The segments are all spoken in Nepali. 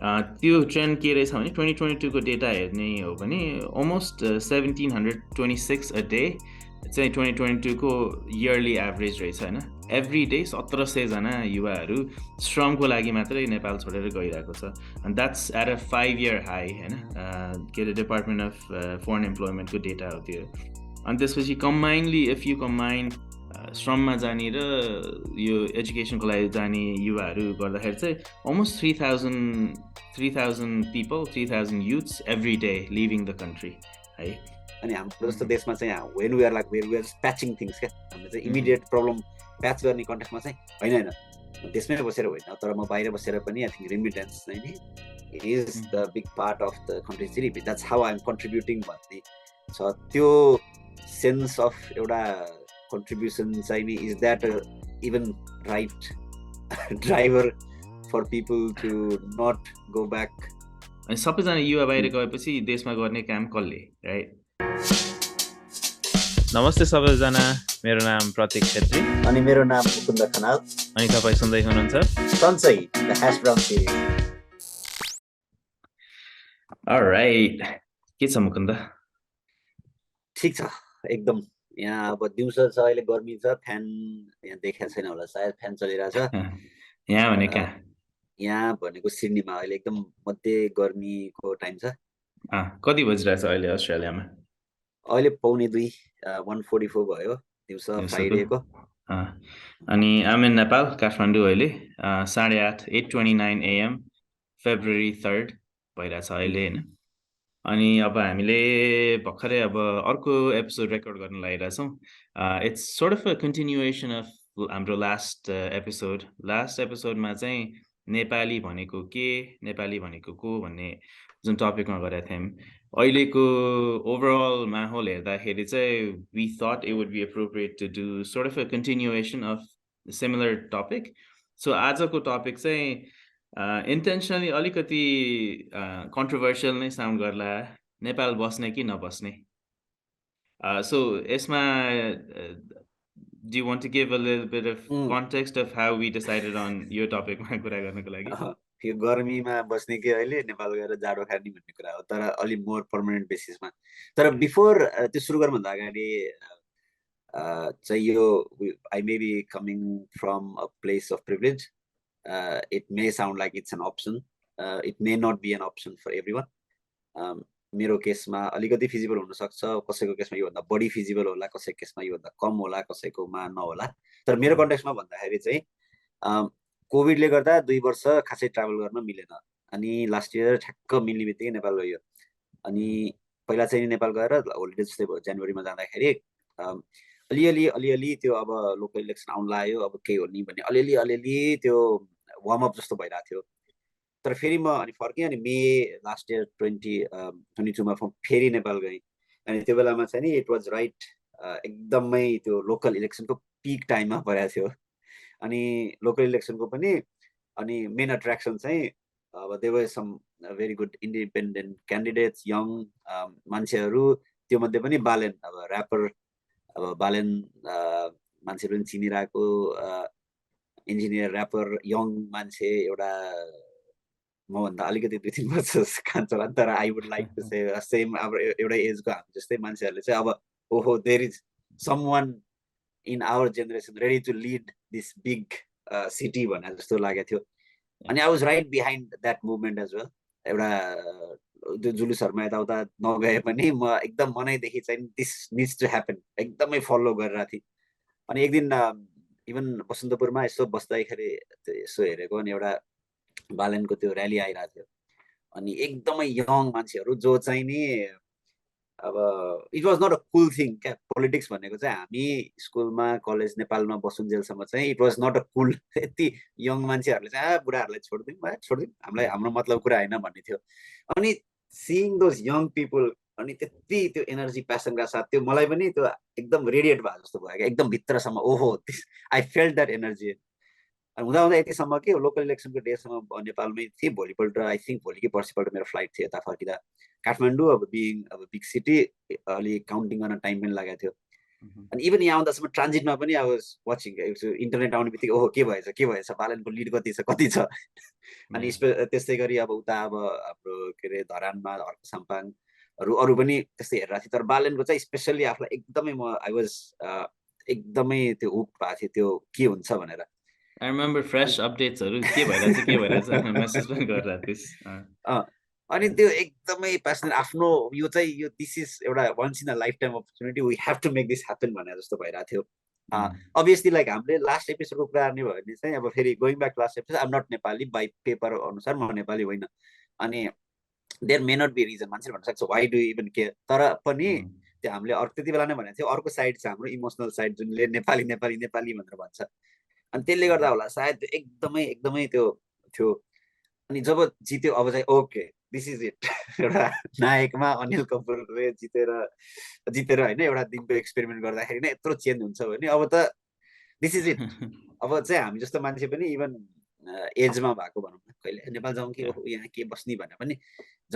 त्यो ट्रेन्ड के रहेछ भने 2022 को डेटा हेर्ने हो भने almost 1726 a day चाहिँ 2022 को yearly average रहेछ हैन every day 1700 जना युवाहरू श्रमको लागि मात्रै नेपाल छोडेर गइरहेको छ and that's at a 5-year high हैन के रे डिपार्टमेन्ट अफ फरेन एम्प्लोयमेन्टको डेटा हो त्यो अनि त्यसपछि कम्बाइन्डली इफ यु कम्बाइन श्रममा जाने र यो एजुकेसनको लागि जाने युवाहरू गर्दाखेरि चाहिँ almost 3000 people 3000 youths every day leaving the country है अनि हाम्रो जस्तो देशमा चाहिँ when we are like we are patching things के हामीले चाहिँ इमिडिएट प्रब्लम प्याच गर्ने कन्टेक्स्टमा चाहिँ हैन देशमै बसेर होइन तर म बाहिर बसेर पनि आई थिंक रेमिटेन्स चाहिँ नि it is the big part of the country's GDP. That's how I'm contributing भन्ने छ त्यो sense of एउटा contribution चाहिँ नि is that even right driver for people to not go back अनि सबैजना युवा बाहिर गएपछि देशमा गर्ने काम कसले राइट नमस्ते सबैजना मेरो नाम प्रतीक छेत्री अनि मेरो नाम मुकुन्द खनाल अनि तपाईं सुन्दै हुनुहुन्छ सन्चै द ह्याश ब्राउन सिरिज अलराइट के छ मुकुन्द ठीक छ एकदम यहाँ अब दिउँसो छ अहिले गर्मी छ फ्यान यहाँ देखेको छैन होला सायद फ्यान चलिरहेछ यहाँ भने कहाँ यहाँ भनेको सिडनीमा अहिले एकदम मध्य गर्मीको टाइम छ कति बजिरहेछ अहिले अस्ट्रेलियामा अहिले 1:45 1:44 भयो दिउँसो फ्राइडेको अनि आम इन नेपाल काठमाडौँ अहिले 8:30 8:29 AM February 3rd भइरहेछ अहिले हैन अनि अब हामीले भर्खरै अब अर्को एपिसोड रेकर्ड गर्न लागिरहेछौँ it's sort of a continuation of हाम्रो लास्ट एपिसोडमा चाहिँ नेपाली भनेको के नेपाली भनेको को भन्ने जुन टपिकमा गरेका थियौँ अहिलेको ओभरअल माहौल हेर्दाखेरि चाहिँ we thought it would be appropriate to do sort of a continuation of similar topic so आजको टपिक चाहिँ इन्टेन्सनली अलिकति कन्ट्रोभर्सियल नै साउन्ड गर्ला नेपाल बस्ने कि नबस्ने सो यसमा do you want to give a little bit of context of how we decided on your topic मा कुरा गर्नको लागि यो गर्मीमा बस्ने कि अहिले नेपाल गएर जाडो खाने भन्ने कुरा हो तर अलि मोर पर्मानेन्ट बेसिसमा तर बिफोर त्यो सुरु गर्नुभन्दा अगाडि चाहिँ यो I may be coming from a place of privilege it may sound like it's an option it may not be an option for everyone मेरो केसमा अलिकति फिजिबल हुन सक्छ कसैको केसमा यो भन्दा बढी फिजिबल होला कसैको केसमा यो भन्दा कम होला कसैकोमा नहोला तर मेरो कन्टेक्स्टमा भन्दाखेरि चाहिँ कोभिडले गर्दा 2 वर्ष खासै ट्राभल गर्न मिलेन अनि लास्ट इयर ठ्याक्क मिल्ने बित्तिकै नेपाल गयो अनि पहिला चाहिँ नेपाल गएर होलिडे जस्तै भयो जनवरीमा जाँदाखेरि अलिअलि त्यो अब लोकल इलेक्सन आउन लाग्यो अब के हो नि भन्ने अलिअलि त्यो वार्म अप जस्तो भइरहेको थियो तर फेरि म अनि फर्केँ अनि मे लास्ट इयर 2022 मा फेरि नेपाल गएँ अनि त्यो बेलामा चाहिँ नि इट वाज राइट एकदमै त्यो लोकल इलेक्सनको पिक टाइममा परेको थियो अनि लोकल इलेक्सनको पनि अनि मेन अट्र्याक्सन चाहिँ अब they were some very good independent candidates young मान्छेहरू त्यो मध्ये पनि बालेन अब ऱ्यापर अब बालेन मान्छेहरू पनि चिनिरहेको इन्जिनियर ऱ्यापर यङ मान्छे एउटा मभन्दा अलिकति 2-3 वर्ष कान्छ होला तर I would like to say same अब एउटा एजको हामी जस्तै मान्छेहरूले चाहिँ अब ओहो there is someone in our generation ready to lead this big city भनेर जस्तो लागेको थियो अनि I was right behind that movement as well एउटा त्यो जुलुसहरूमा यताउता नगए पनि म एकदम मनैदेखि चाहिँ दिस निड्स टु ह्यापन एकदमै फलो गरिरहेको थिएँ अनि एक दिन इभन बसन्तपुरमा यसो बस्दाखेरि यसो हेरेको अनि एउटा बालेनको त्यो र्याली आइरहेको थियो अनि एकदमै यङ मान्छेहरू जो चाहिँ नि अब it was not a cool thing क्या पोलिटिक्स भनेको चाहिँ हामी स्कुलमा कलेज नेपालमा बसुन्जेलसम्म चाहिँ it was not a cool यति यङ मान्छेहरूले चाहिँ बुढाहरूलाई छोडिदिउँ हामीलाई हाम्रो मतलब कुरा होइन भन्ने थियो अनि सिइङ दोज यङ पिपुल अनि त्यति त्यो एनर्जी प्यासनका साथ त्यो मलाई पनि त्यो एकदम रेडिएट भयो जस्तो भयो क्या एकदम भित्रसम्म ओहो आई फेल्ट द्याट एनर्जी हुँदा यतिसम्म के लोकल इलेक्सनको डेसम्म नेपालमै थिएँ भोलिपल्ट आई थिङ्क भोलि कि पर्सिपल्ट मेरो फ्लाइट थियो यता फर्किँदा काठमाडौँ अब बिङ अब बिग सिटी अलि काउन्टिङ गर्न टाइम पनि लागेको थियो अनि इभन यहाँ आउँदासम्म ट्रान्जिटमा पनि आई वाज वाचिङ इन्टरनेट आउने बित्तिकै ओहो के भएछ बालनको लिड कति छ अनि त्यस्तै गरी अब उता अब हाम्रो के अरे धरानमा अर्को साम्पाङहरू अरू पनि त्यस्तै हेरिरहेको थिएँ तर बालनको चाहिँ स्पेसल्ली आफूलाई एकदमै म आई वाज एकदमै त्यो हुक भएको थियो त्यो के हुन्छ भनेर I remember fresh updatesहरू के भइरहेछ मेसेज पनि गरिरहेको थिइस् अनि त्यो एकदमै प्यासनेट आफ्नो यो चाहिँ यो दिस इज एउटा once in a lifetime opportunity we have to make this happen भने जस्तो भइरहेको थियो अभियसली लाइक हामीले लास्ट एपिसोडको कुरा गर्ने भयो भने चाहिँ अब फेरि going back last episode I'm not Nepali by paper अनुसार म नेपाली होइन अनि there may not be reason मान्छेले भन्न सक्छ वाइ डु इभन केयर तर पनि त्यो हामीले त्यति बेला नै भनेको थियो अर्को साइड छ हाम्रो इमोसनल साइड जुनले नेपाली नेपाली नेपाली भनेर भन्छ अनि त्यसले गर्दा होला सायद एकदमै एकदमै त्यो थियो अनि जब जित्यो अब चाहिँ ओके दिस इज इट एउटा नायकमा अनिल कपुरले जितेर होइन एउटा दिनको एक्सपेरिमेन्ट गर्दाखेरि नै यत्रो चेन्ज हुन्छ भने अब त दिस इज इट अब चाहिँ हामी जस्तो मान्छे पनि इभन एजमा भएको भनौँ न कहिले नेपाल जाउँ कि यहाँ के बस्ने भने पनि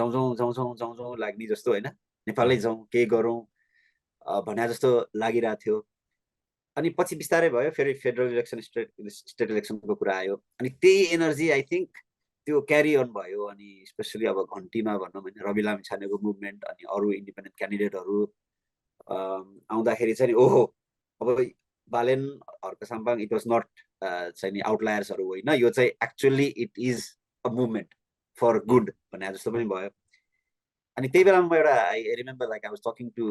जाउँ लाग्ने जस्तो होइन नेपालै जाउँ के गरौँ भने जस्तो लागिरहेको थियो अनि पछि बिस्तारै भयो फेरि फेडरल इलेक्सन स्टेट इलेक्सनको कुरा आयो अनि त्यही एनर्जी आई थिङ्क त्यो क्यारी अन भयो अनि स्पेसली अब घन्टीमा भनौँ भने रवि लामिछानेको मुभमेन्ट अनि अरू इन्डिपेन्डेन्ट क्यान्डिडेटहरू आउँदाखेरि चाहिँ ओहो अब बालेन अर्को साम्पाङ इट वाज नट चाहिँ नि आउटलायर्सहरू होइन यो चाहिँ actually it is a movement for good भने जस्तो पनि भयो अनि त्यही बेलामा म एउटा I remember like I was talking to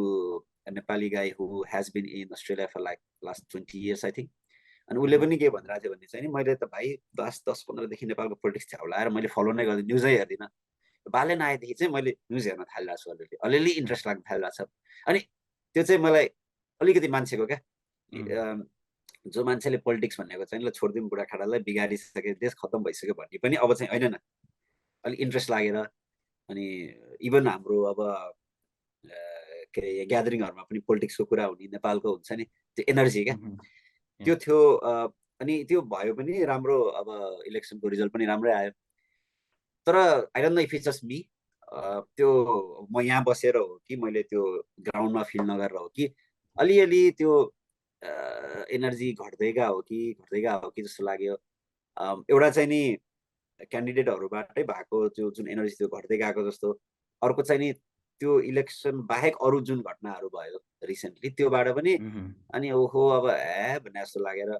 Nepali guy who has been in Australia for like last 20 years I think अनि उसले पनि के भनिरहेको थियो भने चाहिँ नि मैले त भाइ 10-15देखि नेपालको पोलिटिक्स छ्याउलाएर मैले फलो नै गर्दिनँ न्युजै हेर्दिनँ बालेन आएदेखि चाहिँ मैले न्युज हेर्न थालिरहेको छु अलिअलि इन्ट्रेस्ट लाग्न थालिरहेको छ अनि त्यो चाहिँ मलाई अलिकति मान्छेको क्या जो मान्छेले पोलिटिक्स भनेको चाहिँ ल छोडिदिउँ बुढाखाडालाई बिगारिसके देश खत्तम भइसक्यो भन्ने पनि अब चाहिँ होइन न अलिक इन्ट्रेस्ट लागेर अनि इभन हाम्रो अब के अरे ग्यादरिङहरूमा पनि पोलिटिक्सको कुरा हुने नेपालको हुन्छ नि त्यो एनर्जी क्या त्यो थियो अनि त्यो भयो पनि राम्रो अब इलेक्सनको रिजल्ट पनि राम्रै आयो तर I don't know if it's just me त्यो म यहाँ बसेर हो कि मैले त्यो ग्राउन्डमा फिल नगरेर हो कि अलिअलि त्यो एनर्जी घट्दै गयो कि जस्तो लाग्यो एउटा चाहिँ नि क्यान्डिडेटहरूबाटै भएको त्यो जुन एनर्जी त्यो घट्दै गएको जस्तो अर्को चाहिँ नि त्यो इलेक्सन बाहेक अरू जुन घटनाहरू भयो रिसेन्टली त्योबाट पनि अनि ओहो अब भन्ने जस्तो लागेर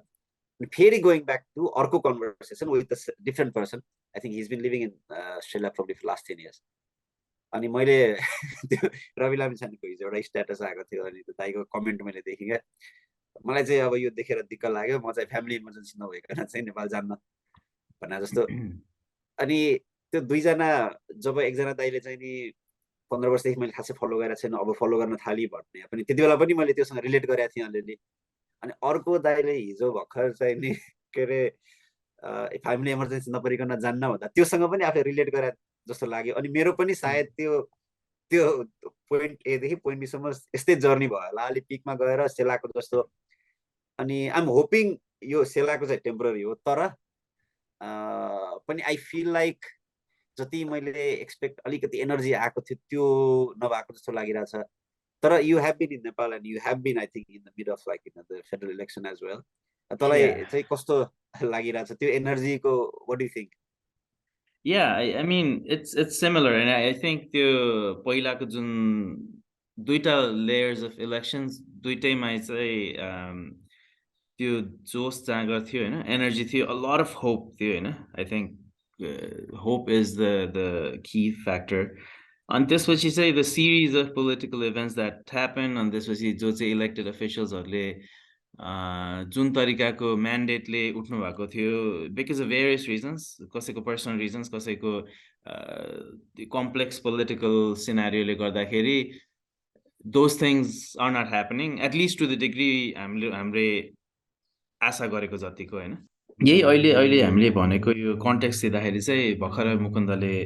फेरि गोइङ ब्याक टु अर्को conversation with the different person I think he's been living in Australia from the last 10 years अनि मैले त्यो रवि लामिछानेको हिजो एउटा स्ट्याटस आएको थियो अनि त्यो दाइको कमेन्ट मैले देखेँ क्या मलाई चाहिँ अब यो देखेर दिक्क लाग्यो म चाहिँ फ्यामिली इमर्जेन्सी नभइकन चाहिँ नेपाल जान्न भने जस्तो अनि त्यो दुईजना जब एकजना दाइले चाहिँ नि 15 वर्षदेखि मैले खासै फलो गरेको छैन अब फलो गर्न थालेँ भन्ने पनि त्यति बेला पनि मैले त्योसँग रिलेट गरेको थिएँ अलिअलि अनि अर्को दाइले हिजो भर्खर चाहिँ नि के अरे फ्यामिली इमर्जेन्सी नपरिकन जान्न भन्दा त्योसँग पनि आफूले रिलेट गरे जस्तो लाग्यो अनि मेरो पनि सायद त्यो पोइन्ट एदेखि पोइन्ट बीसम्म यस्तै जर्नी भयो होला अलिक पिकमा गएर सेलाको जस्तो अनि आइएम होपिङ यो सेलाको चाहिँ टेम्पोररी हो तर पनि आई फिल लाइक जति मैले एक्सपेक्ट अलिकति एनर्जी आएको थियो त्यो नभएको जस्तो लागिरहेछ तर you have been in Nepal and you have been I think in the mid of like in the federal election as well तँलाई चाहिँ कस्तो लागिरहेछ त्यो एनर्जीको what do you think Yeah, I mean it's similar and I think त्यो पहिलाको जुन दुईटा layers of elections दुईटैमा चाहिँ त्यो जोश जागर थियो हैन एनर्जी थियो a lot of hope थियो हैन I think hope is the key factor अनि त्यसपछि चाहिँ the series of political events that happen अनि त्यसपछि जो चाहिँ elected officials हरुले जुन तरिकाको म्यान्डेटले उठ्नु भएको थियो बिकज अफ भेरियस रिजन्स कसैको पर्सनल रिजन्स कसैको कम्प्लेक्स पोलिटिकल सिनारियोले गर्दाखेरि those things are not happening at least to the degree हामीले आशा गरेको जतिको होइन यही अहिले हामीले भनेको यो कन्टेक्स्ट दिँदाखेरि चाहिँ भर्खर मुकुन्दले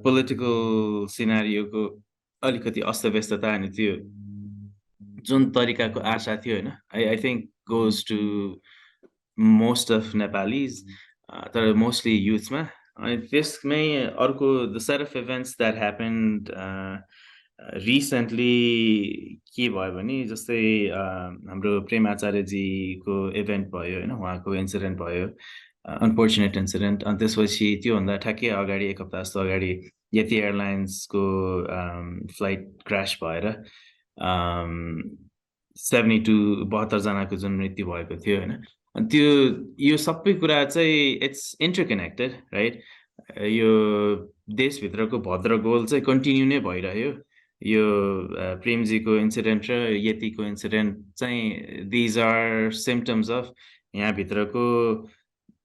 पोलिटिकल सिनारियोको अलिकति अस्तव्यस्तता अनि त्यो जुन तरिकाको आशा थियो हैन I think goes to most of Nepalese तर मोस्टली युथ्समा अनि त्यसमै अर्को the set of events that happened recently के भयो भने जस्तै हाम्रो प्रेम आचार्यजीको इभेन्ट भयो होइन, उहाँको इन्सिडेन्ट भयो, अनफोर्चुनेट इन्सिडेन्ट। अनि त्यसपछि त्योभन्दा ठ्याक्कै अगाडि 1 हप्ता जस्तो अगाडि यति एयरलाइन्सको फ्लाइट क्रास भएर 72 जनाको जुन मृत्यु भएको थियो होइन। अनि त्यो यो सबै कुरा चाहिँ इट्स इन्टरकनेक्टेड राइट। यो देशभित्रको भद्रगोल चाहिँ कन्टिन्यू नै भइरह्यो। यो प्रेमजीको इन्सिडेन्ट र यतिको इन्सिडेन्ट चाहिँ दिज आर सिम्पटम्स अफ यहाँभित्रको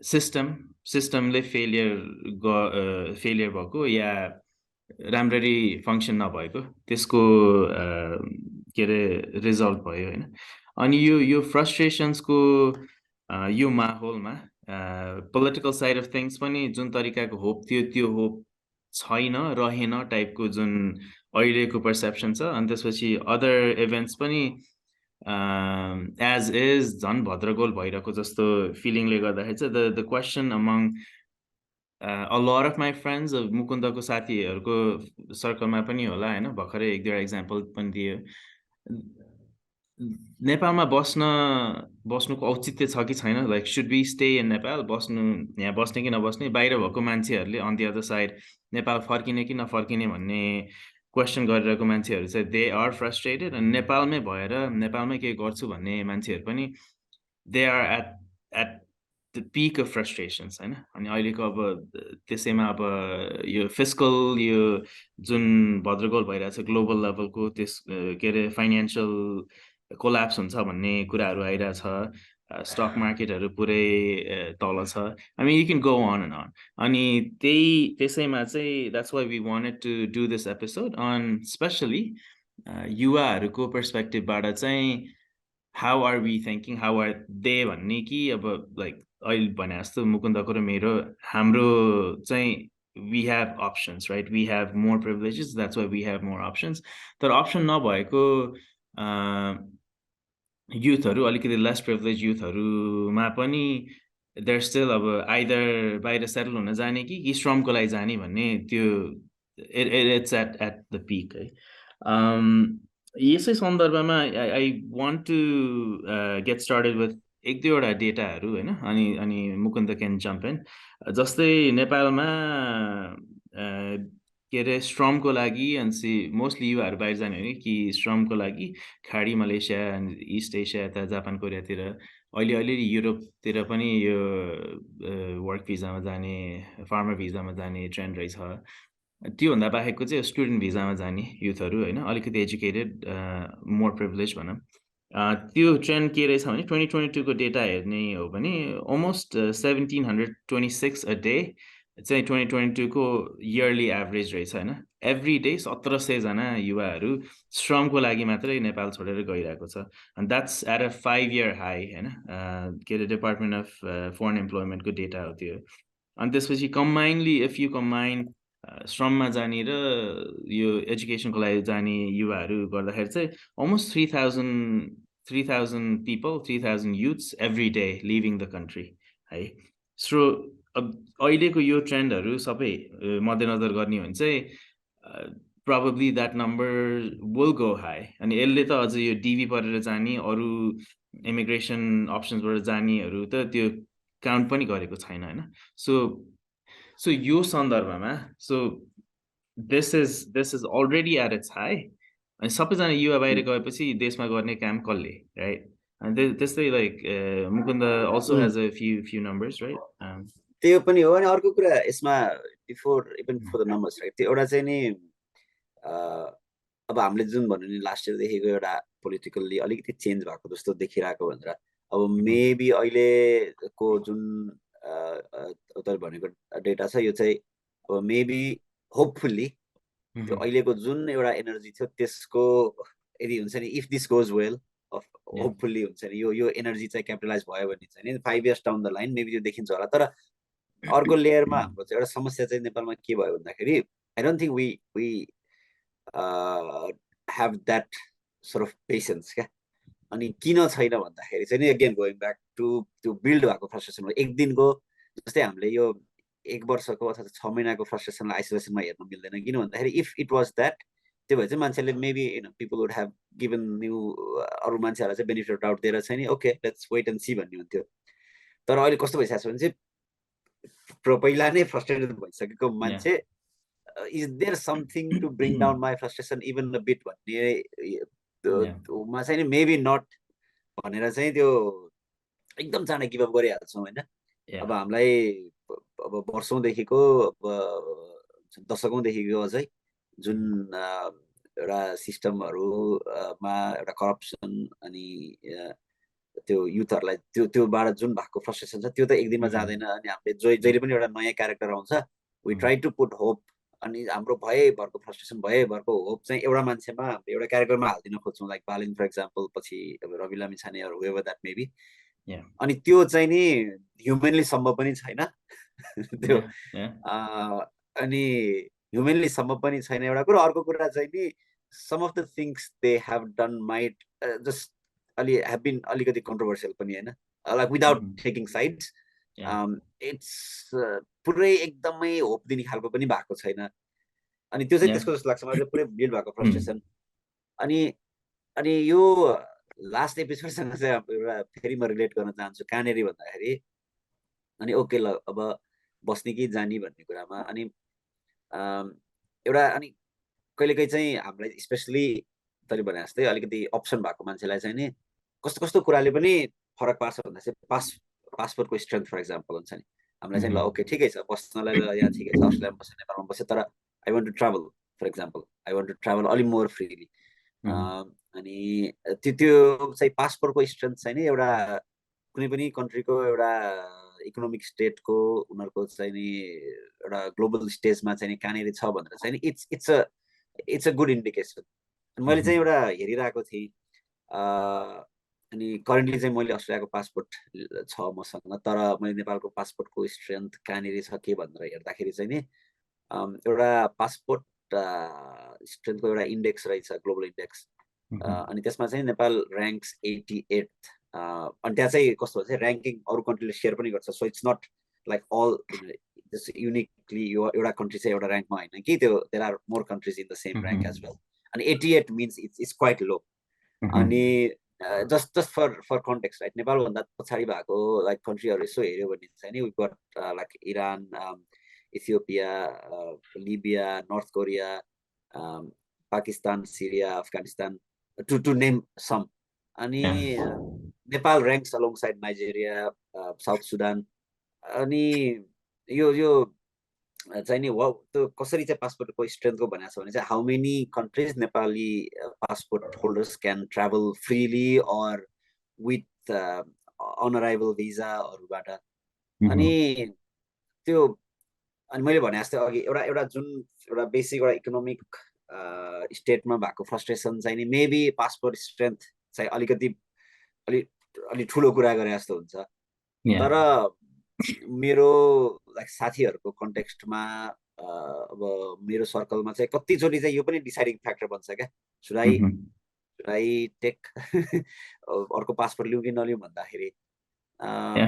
सिस्टमले फेलियर भएको या राम्ररी फङ्सन नभएको त्यसको के अरे रिजल्ट भयो होइन। अनि यो फ्रस्ट्रेसन्सको यो माहौलमा पोलिटिकल साइड अफ थिङ्स पनि जुन तरिकाको होप थियो त्यो होप छैन, रहेन टाइपको जुन अहिलेको पर्सेप्सन छ। अनि त्यसपछि अदर इभेन्ट्स पनि एज इज झन् भद्रगोल भइरहेको जस्तो फिलिङले गर्दाखेरि चाहिँ the question among a lot of my friends मुकुन्दको साथीहरूको सर्कलमा पनि होला होइन, भर्खरै 1-2 एक्जाम्पल पनि दियो। नेपालमा बस्नुको औचित्य छ कि छैन, like should be stay in Nepal, यहाँ बस्ने कि नबस्ने, बाहिर भएको मान्छेहरूले on the other side Nepal फर्किने कि नफर्किने भन्ने क्वेसन गरिरहेको मान्छेहरू चाहिँ दे आर फ्रस्ट्रेटेड। अनि नेपालमै भएर नेपालमै केही गर्छु भन्ने मान्छेहरू पनि they are at the peak of frustrations होइन। अनि अहिलेको अब त्यसैमा अब यो फिस्कल यो जुन भद्रगोल भइरहेछ ग्लोबल लेभलको त्यस के अरे फाइनेन्सियल कोल्याप्स हुन्छ भन्ने कुराहरू आइरहेछ, स्टक मार्केटहरू पुरै तल छ। I mean you can go on and on. अनि त्यसैमा चाहिँ that's why we wanted to do this episode on especially युवाहरूको पर्सपेक्टिभबाट चाहिँ how are we thinking, how are they भन्ने कि अब लाइक अहिले भने जस्तो मुकुन्दको र मेरो हाम्रो चाहिँ we have options right, we have more privileges, that's why we have more options. तर अप्सन नभएको युथहरू, अलिकति लेस प्रिभिलेज युथहरूमा पनि देयर स्टिल अब आइदर बाहिर सेटल हुन जाने कि श्रमको लागि जाने भन्ने त्यो इट्स एट द पिक है। यसै सन्दर्भमा I want to get started with 1-2वटा डेटाहरू होइन, अनि मुकुन्द क्यान जम्प इन। जस्तै नेपालमा के अरे श्रमको लागि अनि मोस्टली युवाहरू बाहिर जाने हो कि श्रमको लागि खाडी मलेसिया इस्ट एसिया यता जापान कोरियातिर, अहिले युरोपतिर पनि यो वर्क भिजामा जाने, फार्मर भिजामा जाने ट्रेन्ड रहेछ। त्योभन्दा बाहेकको चाहिँ स्टुडेन्ट भिजामा जाने युथहरू होइन, अलिकति एजुकेटेड मोर प्रिभिलेज भनौँ। त्यो ट्रेन्ड के रहेछ भने 2022 को डेटा हेर्ने हो भने अलमोस्ट 1726 अ डे चाहिँ 2022 को इयरली एभरेज रहेछ होइन। एभ्री डे 1700 जना युवाहरू श्रमको लागि मात्रै नेपाल छोडेर गइरहेको छ। अनि that's at a 5-year high होइन, के अरे डिपार्टमेन्ट अफ फरेन इम्प्लोइमेन्टको डेटा हो त्यो। अनि त्यसपछि कम्बाइन्डली इफ यु कम्बाइन श्रममा जाने र यो एजुकेसनको लागि जाने युवाहरू गर्दाखेरि चाहिँ almost 3000 people, 3000 youths every day leaving the country है। सो अब अहिलेको यो ट्रेन्डहरू सबै मध्यनजर गर्ने हो भने चाहिँ probably that number will go high। अनि यसले त अझ यो डिभी परेर जाने, अरू इमिग्रेसन अप्सन्सबाट जानेहरू त त्यो काउन्ट पनि गरेको छैन होइन। सो यो सन्दर्भमा this is already at its high। अनि सबैजना युवा बाहिर गएपछि देशमा गर्ने काम कसले राइट। अनि त्यस्तै like Mukunda also has a few numbers right. त्यो पनि हो। अनि अर्को कुरा यसमा before even for the numbers right, त्यो एउटा चाहिँ नि अब हामीले जुन भन्नु नि लास्ट इयर देखेको एउटा पोलिटिकल्ली अलिकति चेन्ज भएको जस्तो देखिरहेको भनेर, अब मेबी अहिलेको जुन तपाईँ भनेको डेटा छ यो चाहिँ अब मेबी होपफुल्ली त्यो अहिलेको जुन एउटा एनर्जी थियो त्यसको यदि हुन्छ नि, if this goes well hopefully हुन्छ नि यो एनर्जी चाहिँ क्यापिटलाइज भयो भने चाहिँ नि 5 years down the line maybe त्यो देखिन्छ होला। तर अर्को लेयरमा हाम्रो चाहिँ एउटा समस्या चाहिँ नेपालमा के भयो भन्दाखेरि I don't think we have that sort of patience क्या। अनि किन छैन भन्दाखेरि चाहिँ नि again going back to build भएको फ्रस्ट्रेसन हो। एक दिनको जस्तै हामीले यो 1 वर्षको अथवा 6 महिनाको फ्रस्ट्रेसनलाई आइसोलेसनमा हेर्न मिल्दैन। किन भन्दाखेरि इफ इट वाज द्याट त्यो भए चाहिँ मान्छेले maybe people would have given new अरू मान्छेहरूलाई चाहिँ बेनिफिट डाउट दिएर चाहिँ नि okay let's wait and see भन्ने हुन्थ्यो। तर अहिले कस्तो भइसकेको छ भने चाहिँ पहिला नै फ्रस्ट्रेटेड भइसकेको मान्छे is there something to bring down my frustration even a bit भन्नेमा चाहिँ नि मेबी नट भनेर चाहिँ त्यो एकदम चाँडै गिभअप गरिहाल्छौँ होइन। अब हामीलाई अब वर्षौँदेखिको अब दशकौँदेखिको अझै जुन एउटा सिस्टमहरूमा एउटा करप्सन अनि त्यो युथहरूलाई त्योबाट जुन भएको फ्रस्ट्रेसन छ त्यो त एक दिनमा जाँदैन। अनि हामीले जहिले पनि एउटा नयाँ क्यारेक्टर आउँछ we try to put hope अनि हाम्रो भएभरको फ्रस्ट्रेसन भएभरको होप चाहिँ एउटा मान्छेमा एउटा क्यारेक्टरमा हालिदिन खोज्छौँ लाइक बालिन फर एक्जाम्पल पछि अब Rabi Lamichhane whatever that maybe. अनि त्यो चाहिँ नि ह्युमेनली सम्भव पनि छैन त्यो अनि ह्युमेनली सम्भव पनि छैन एउटा कुरा। अर्को कुरा चाहिँ नि some of the things they have done might just have been अलिकति कन्ट्रोभर्सियल पनि होइन like without taking sides it's पुरै एकदमै होप दिने खालको पनि भएको छैन। अनि त्यो चाहिँ त्यसको जस्तो लाग्छ मलाई चाहिँ पुरै बिल्ड भएको फ्रस्ट्रेसन। अनि यो लास्ट एपिसोडसँग चाहिँ एउटा फेरि म रिलेट गर्न चाहन्छु कहाँनिर भन्दाखेरि अनि ओके ल अब बस्ने कि जाने भन्ने कुरामा अनि एउटा अनि कहिलेकाहीँ चाहिँ हामीलाई स्पेसली तैँले भने जस्तै अलिकति अप्सन भएको मान्छेलाई चाहिँ नि कस्तो कस्तो कुराले पनि फरक पार्छ भन्दा चाहिँ पासपोर्टको स्ट्रेन्थ फर एक्जाम्पल हुन्छ नि। हामीलाई चाहिँ ल ओके ठिकै छ बस्नलाई ल यहाँ ठिकै छ अस्ट्रेलियामा बस्यो नेपालमा बस्यो तर I want to travel for example I want to travel अलिक मोर फ्रिली। अनि त्यो चाहिँ पासपोर्टको स्ट्रेन्थ चाहिँ नि एउटा कुनै पनि कन्ट्रीको एउटा इकोनोमिक स्टेटको उनीहरूको चाहिँ नि एउटा ग्लोबल स्टेजमा चाहिँ नि कहाँनिर छ भनेर चाहिँ नि इट्स अ गुड इन्डिकेसन। मैले चाहिँ एउटा हेरिरहेको थिएँ अनि करेन्टली चाहिँ मैले अस्ट्रेलियाको पासपोर्ट छ मसँग तर मैले नेपालको पासपोर्टको स्ट्रेन्थ कहाँनिर छ के भनेर हेर्दाखेरि चाहिँ नि एउटा पासपोर्ट स्ट्रेन्थको एउटा इन्डेक्स रहेछ ग्लोबल इन्डेक्स अनि त्यसमा चाहिँ नेपाल ऱ्याङ्क्स 88 अनि त्यहाँ चाहिँ कस्तो भन्छ ऱ्याङ्किङ अरू कन्ट्रीले सेयर पनि गर्छ so it's not like all uniquely यो एउटा कन्ट्री चाहिँ एउटा ऱ्याङ्कमा होइन कि त्यो there are more countries in the same rank as well. अनि 88 मिन्स इट्स क्वाइट लो। अनि जस्ट फर कन्टेक्स्ट राइट नेपालभन्दा पछाडि भएको लाइक कन्ट्रीहरू यसो हेऱ्यो भने चाहिँ नि we got like Iran Ethiopia Libya North Korea Pakistan Syria Afghanistan to name some. अनि Nepal ranks alongside Nigeria south Sudan. अनि यो चाहिँ नि त्यो कसरी चाहिँ पासपोर्टको स्ट्रेन्थको भनेको छ भने चाहिँ how many countries Nepali passport holders can travel freely or with on arrival भिजाहरूबाट। अनि त्यो अनि मैले भने जस्तै अघि एउटा जुन एउटा बेसिक एउटा इकोनोमिक स्टेटमा भएको फ्रस्ट्रेसन चाहिँ नि मेबी पासपोर्ट स्ट्रेन्थ चाहिँ अलिकति अलि ठुलो कुरा गरे जस्तो हुन्छ। तर मेरो लाइक साथीहरूको कन्टेक्स्टमा अब मेरो सर्कलमा चाहिँ कतिचोटि चाहिँ यो पनि डिसाइडिङ फ्याक्टर बन्छ क्या शुड आई टेक अर्को पासपोर्ट लिउँ कि नलिउँ भन्दाखेरि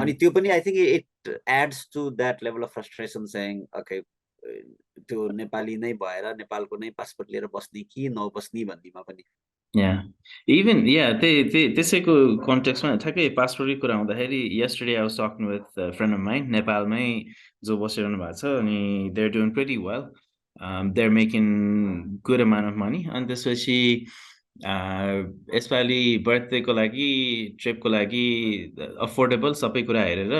अनि त्यो पनि I think it adds to that level of frustration चाहिँ ओके त्यो नेपाली नै भएर नेपालको नै पासपोर्ट लिएर बस्ने कि नबस्ने भन्नेमा पनि इभन त्यसैको कन्टेक्स्टमा ठ्याक्कै पासपोर्टकै कुरा आउँदाखेरि yesterday I was talking with a friend of mine नेपालमै जो बसिरहनु भएको छ अनि they're doing pretty well. They're making good amount of money अनि त्यसपछि यसपालि बर्थडेको लागि ट्रिपको लागि अफोर्डेबल सबै कुरा हेरेर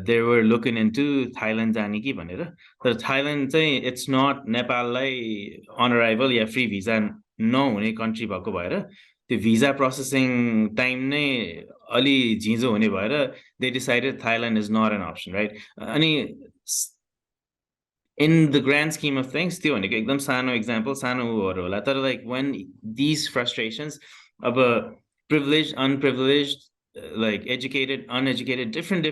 they were looking into Thailand जाने कि भनेर। तर थाइल्यान्ड चाहिँ इट्स नट नेपाललाई अन अराइभल या फ्री भिजा नहुने कन्ट्री भएको भएर त्यो भिजा प्रोसेसिङ टाइम नै अलि झिँजो हुने भएर they decided Thailand is not an option right. अनि in the grand scheme of things त्यो भनेको एकदम सानो इक्जाम्पल सानो उहरू होला तर लाइक वेन दिज फ्रस्ट्रेसन्स अब privilege unprivilege like educated uneducated different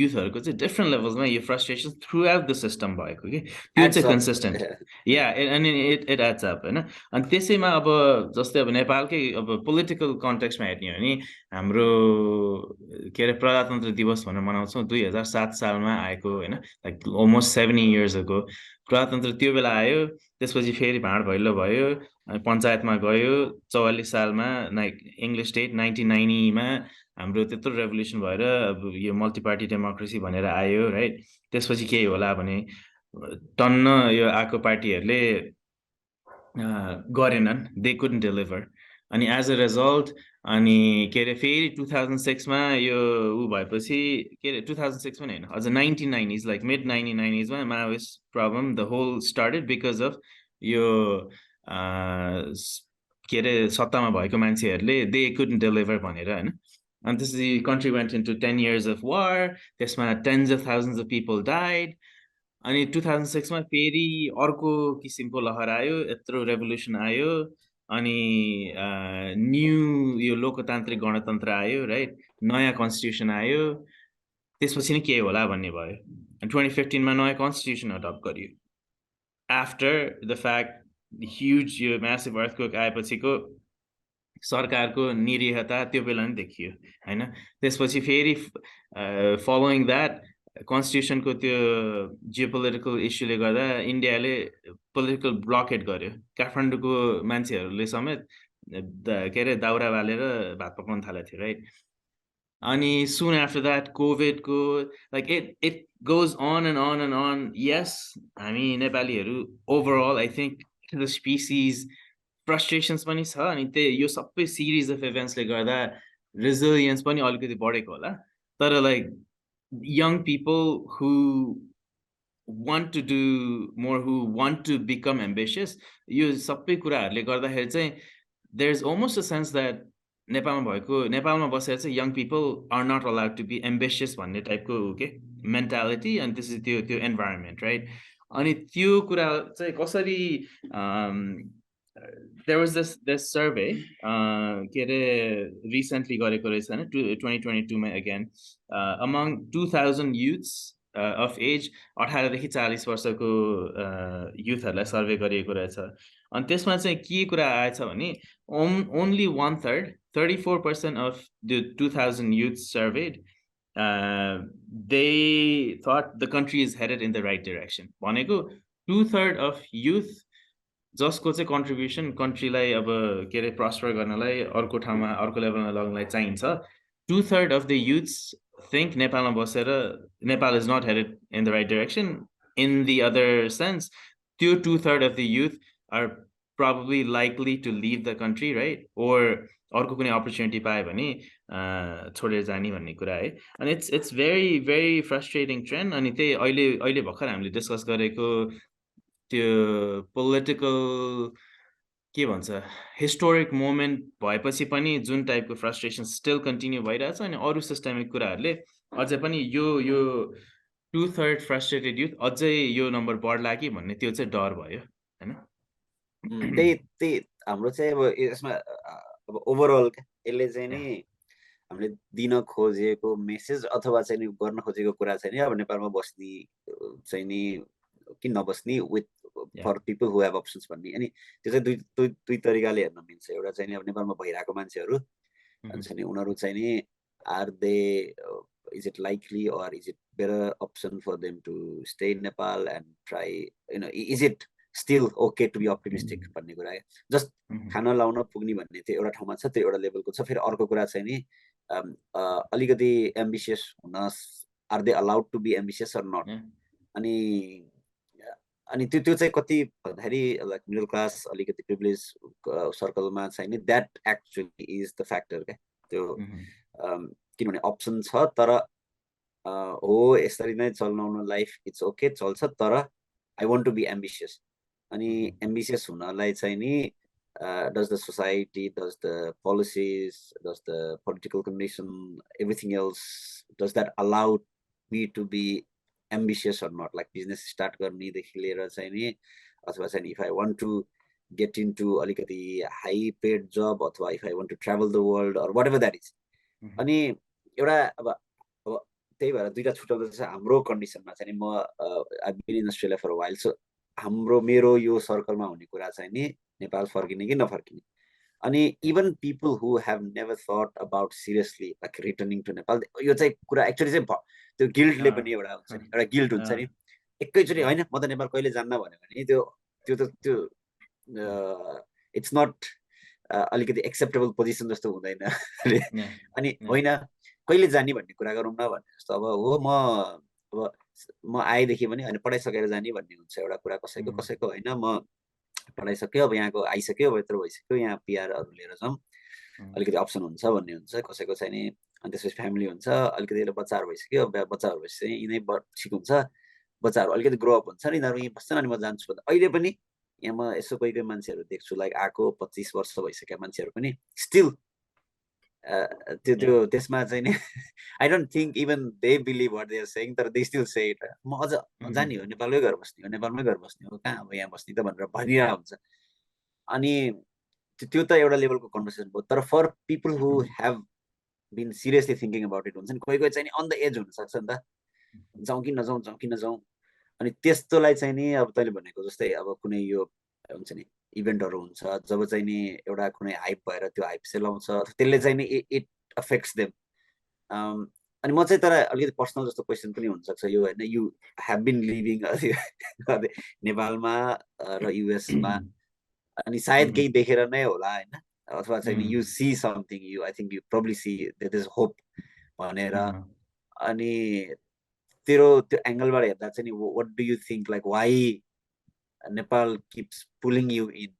youthहरूको चाहिँ different levelsमा यो frustration throughout the system भएको के त्यो चाहिँ consistent and it adds up हैन। अनि त्यसैमा अब जस्तै अब नेपालकै अब पोलिटिकल कन्टेक्स्टमा हेर्ने हो भने हाम्रो के अरे प्रजातन्त्र दिवस भनेर मनाउँछौँ 2007 सालमा आएको हैन लाइक almost 70 years ago प्रजातन्त्र त्यो बेला आयो, त्यसपछि फेरि भाँड भैलो भयो, पञ्चायतमा गयो 44 सालमा इङ्ग्लिस स्टेट 1990 मा हाम्रो त्यत्रो रेभोल्युसन भएर अब यो मल्टी पार्टी डेमोक्रेसी भनेर आयो राइट। त्यसपछि के होला भने टन्न यो आएको पार्टीहरूले गरेनन्, दे कुडन्ट डेलिभर। अनि एज अ रिजल्ट अनि के अरे फेरि 2006 मा यो ऊ भएपछि के अरे 2006 पनि होइन, अझ 1990s लाइक मिड 1990s मा Maoist problem the whole started because of यो के अरे सत्तामा भएको मान्छेहरूले दे कुडन्ट डेलिभर भनेर होइन। अनि त्यसपछि country went into 10 years of war, त्यसमा tens of thousands of people died. अनि 2006 मा फेरि अर्को किसिमको लहर आयो, यत्रो रेभोल्युसन आयो, अनि न्यू यो लोकतान्त्रिक गणतन्त्र आयो राइट, नयाँ कन्स्टिट्युसन आयो, त्यसपछि नै के होला भन्ने भयो। 2015 मा नयाँ कन्स्टिट्युसन अडप्ट गरियो आफ्टर द फ्याक्ट ह्युज यो म्यासिभ अर्थक्वेक आएपछिको सरकारको निरीहता त्यो बेला नै देखियो होइन। त्यसपछि फेरि फलोइङ द्याट कन्स्टिट्युसनको त्यो जियोपोलिटिकल इस्युले गर्दा इन्डियाले पोलिटिकल ब्लकेट गर्यो, काठमाडौँको मान्छेहरूले समेत के अरे दाउरा बालेर भात पकाउन थालेको थियो राइट। अनि सुन आफ्टर द्याट कोभिडको like it goes on and on and on. Yes, हामी नेपालीहरू overall I think the species frustrations पनि छ, अनि त्यही यो सबै सिरिज अफ इभेन्ट्सले गर्दा रेजिलियन्स पनि अलिकति बढेको होला। तर like young people who want to do more, who want to become ambitious, यो सबै कुराहरूले गर्दाखेरि चाहिँ there's almost a sense that नेपालमा बसेर चाहिँ young people are not allowed to be ambitious भन्ने टाइपको के मेन्टालिटी, अनि त्यसपछि त्यो इन्भाइरोमेन्ट राइट। अनि त्यो कुरा चाहिँ कसरी there was this survey के अरे रिसेन्टली गरेको रहेछ होइन 2022 मा again among 2000 youths of age 18 देखि 40 वर्षको युथहरूलाई सर्वे गरिएको रहेछ। अनि त्यसमा चाहिँ के कुरा आएछ भने only 1/3 34% of the 2000 youths surveyed they thought the country is headed in the right direction। भनेको 2/3 of youth जसको चाहिँ कन्ट्रिब्युसन कन्ट्रीलाई अब के अरे प्रस्पर गर्नलाई अर्को ठाउँमा अर्को लेभलमा लग्नलाई चाहिन्छ, 2/3 of the youths think नेपालमा बसेर Nepal is not headed in the right direction। In the other sense, त्यो 2/3 of the youth are probably likely to leave the country right, or अर्को कुनै अपर्च्युनिटी पायो भने छोडेर जाने भन्ने कुरा है। अनि it's very very frustrating trend. अनि त्यही अहिले भर्खर हामीले डिस्कस गरेको त्यो पोलिटिकल के भन्छ हिस्टोरिक मोमेन्ट भएपछि पनि जुन टाइपको फ्रस्ट्रेसन स्टिल कन्टिन्यू भइरहेछ, अनि अरू सिस्टमिक कुराहरूले अझै पनि यो 2/3 फ्रस्ट्रेटेड युथ अझै यो नम्बर बढ्ला कि भन्ने त्यो चाहिँ डर भयो होइन। त्यही हाम्रो चाहिँ अब यसमा अब ओभरअल यसले चाहिँ नि हामीले दिन खोजेको मेसेज अथवा चाहिँ नि गर्न खोजेको कुरा चाहिँ नि अब नेपालमा बस्ने चाहिँ नि कि नबस्ने with for people who have options भन्ने। अनि त्यो चाहिँ दुई तरिकाले हेर्न मिल्छ। एउटा चाहिँ नि अब नेपालमा भइरहेको मान्छेहरू चाहिँ नि उनीहरू चाहिँ नि are they is it likely or is it better option for them to stay in Nepal and try, you know, is it still okay to be optimistic भन्ने कुरा जस्ट खाना लाउन पुग्ने भन्ने त्यो एउटा ठाउँमा छ, त्यो एउटा लेभलको छ। फेरि अर्को कुरा चाहिँ नि अलिकति एम्बिसियस हुन, are they allowed to be ambitious or not. अनि त्यो चाहिँ कति भन्दाखेरि लाइक मिडल क्लास अलिकति प्रिभिलेज सर्कलमा चाहिँ नि that actually is the factor क्या त्यो। किनभने अप्सन छ तर हो यसरी नै चलाउन लाइफ इट्स ओके चल्छ, तर I want to be ambitious. अनि एम्बिसियस हुनलाई चाहिँ नि does the society, does the policies, does the political condition, everything else, does that allow me to be ambitious or not? Like business start गर्नेदेखि लिएर चाहिँ नि अथवा चाहिँ if I want to get into अलिकति high paid job अथवा if I want to travel the world or whatever that is। अनि एउटा अब त्यही भएर दुईटा छुट्याउँदा चाहिँ हाम्रो कन्डिसनमा चाहिँ नि म I've been in Australia for a while, so मेरो यो सर्कलमा हुने कुरा चाहिँ नि नेपाल फर्किने कि नफर्किने। अनि even people who have never thought about seriously like returning to Nepal, यो चाहिँ कुरा एक्चुअली चाहिँ त्यो गिल्टले पनि एउटा हुन्छ नि, एउटा गिल्ट हुन्छ नि एकैचोटि होइन म त नेपाल कहिले जान्न भन्यो भने त्यो इट्स नट अलिकति एक्सेप्टेबल पोजिसन जस्तो हुँदैन अनि होइन कहिले जाने भन्ने कुरा गरौँ न भन्ने जस्तो अब हो म आएदेखि पनि होइन पढाइसकेर जाने भन्ने हुन्छ एउटा कुरा कसैको होइन म पढाइसक्यो अब यहाँको आइसक्यो अब यत्रो भइसक्यो यहाँ पिआरहरू लिएर जाउँ अलिकति अप्सन हुन्छ भन्ने हुन्छ कसैको चाहिँ नि अनि त्यसपछि फ्यामिली हुन्छ अलिकति बच्चाहरू भइसक्यो बच्चाहरू भएपछि यिनै ठिक हुन्छ बच्चाहरू अलिकति ग्रो अप हुन्छ नि यिनीहरू यहीँ बस्छन् अनि म जान्छु भन्दा अहिले पनि यहाँ म यसो कोही कोही मान्छेहरू देख्छु लाइक आएको 25 वर्ष भइसकेका मान्छेहरू पनि स्टिल त्यो त्यसमा चाहिँ नि I don't think even they believe what they are saying तर दे स्टिल से इट म अझ जाने हो नेपालमै घर बस्ने हो नेपालमै घर बस्ने हो कहाँ अब यहाँ बस्ने त भनेर भनिरहेको हुन्छ अनि त्यो त एउटा लेभलको कन्भर्सेसन भयो तर for people who have been seriously thinking about it हुन्छ नि कोही चाहिँ अन द एज हुनसक्छ नि त जाउँ कि नजाउँ अनि त्यस्तोलाई चाहिँ नि अब तैँले भनेको जस्तै अब कुनै यो हुन्छ नि इभेन्टहरू हुन्छ जब चाहिँ नि एउटा कुनै हाइप भएर त्यो हाइप सेलाउँछ त्यसले चाहिँ नि इट अफेक्ट्स देम अनि म चाहिँ तर अलिकति पर्सनल जस्तो क्वेसन पनि हुनसक्छ यो होइन यु हेभ बिन लिभिङ नेपालमा र युएसमा अनि सायद केही देखेर नै होला होइन अथवा चाहिँ you see something you I think you probably see there is hope भनेर अनि तेरो त्यो एङ्गलबाट हेर्दा चाहिँ नि what do you think like why Nepal keeps pulling you in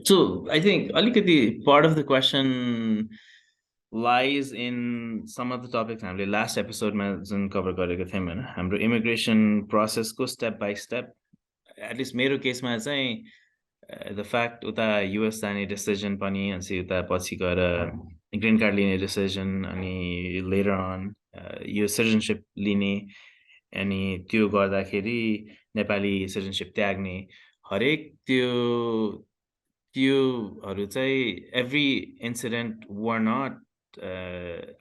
So I think alikati part of the question lies in some of the topics हामीले last episode मा जुन cover गरेको थियौँ हैन हाम्रो immigration process को step by step at least मेरो केसमा चाहिँ the fact उता US जाने decision पनि अनि उता पछि गएर green card लिने decision अनि later on यो citizenship लिने अनि त्यो गर्दाखेरि नेपाली citizenship त्याग्ने हरेक त्योहरू चाहिँ every incident were not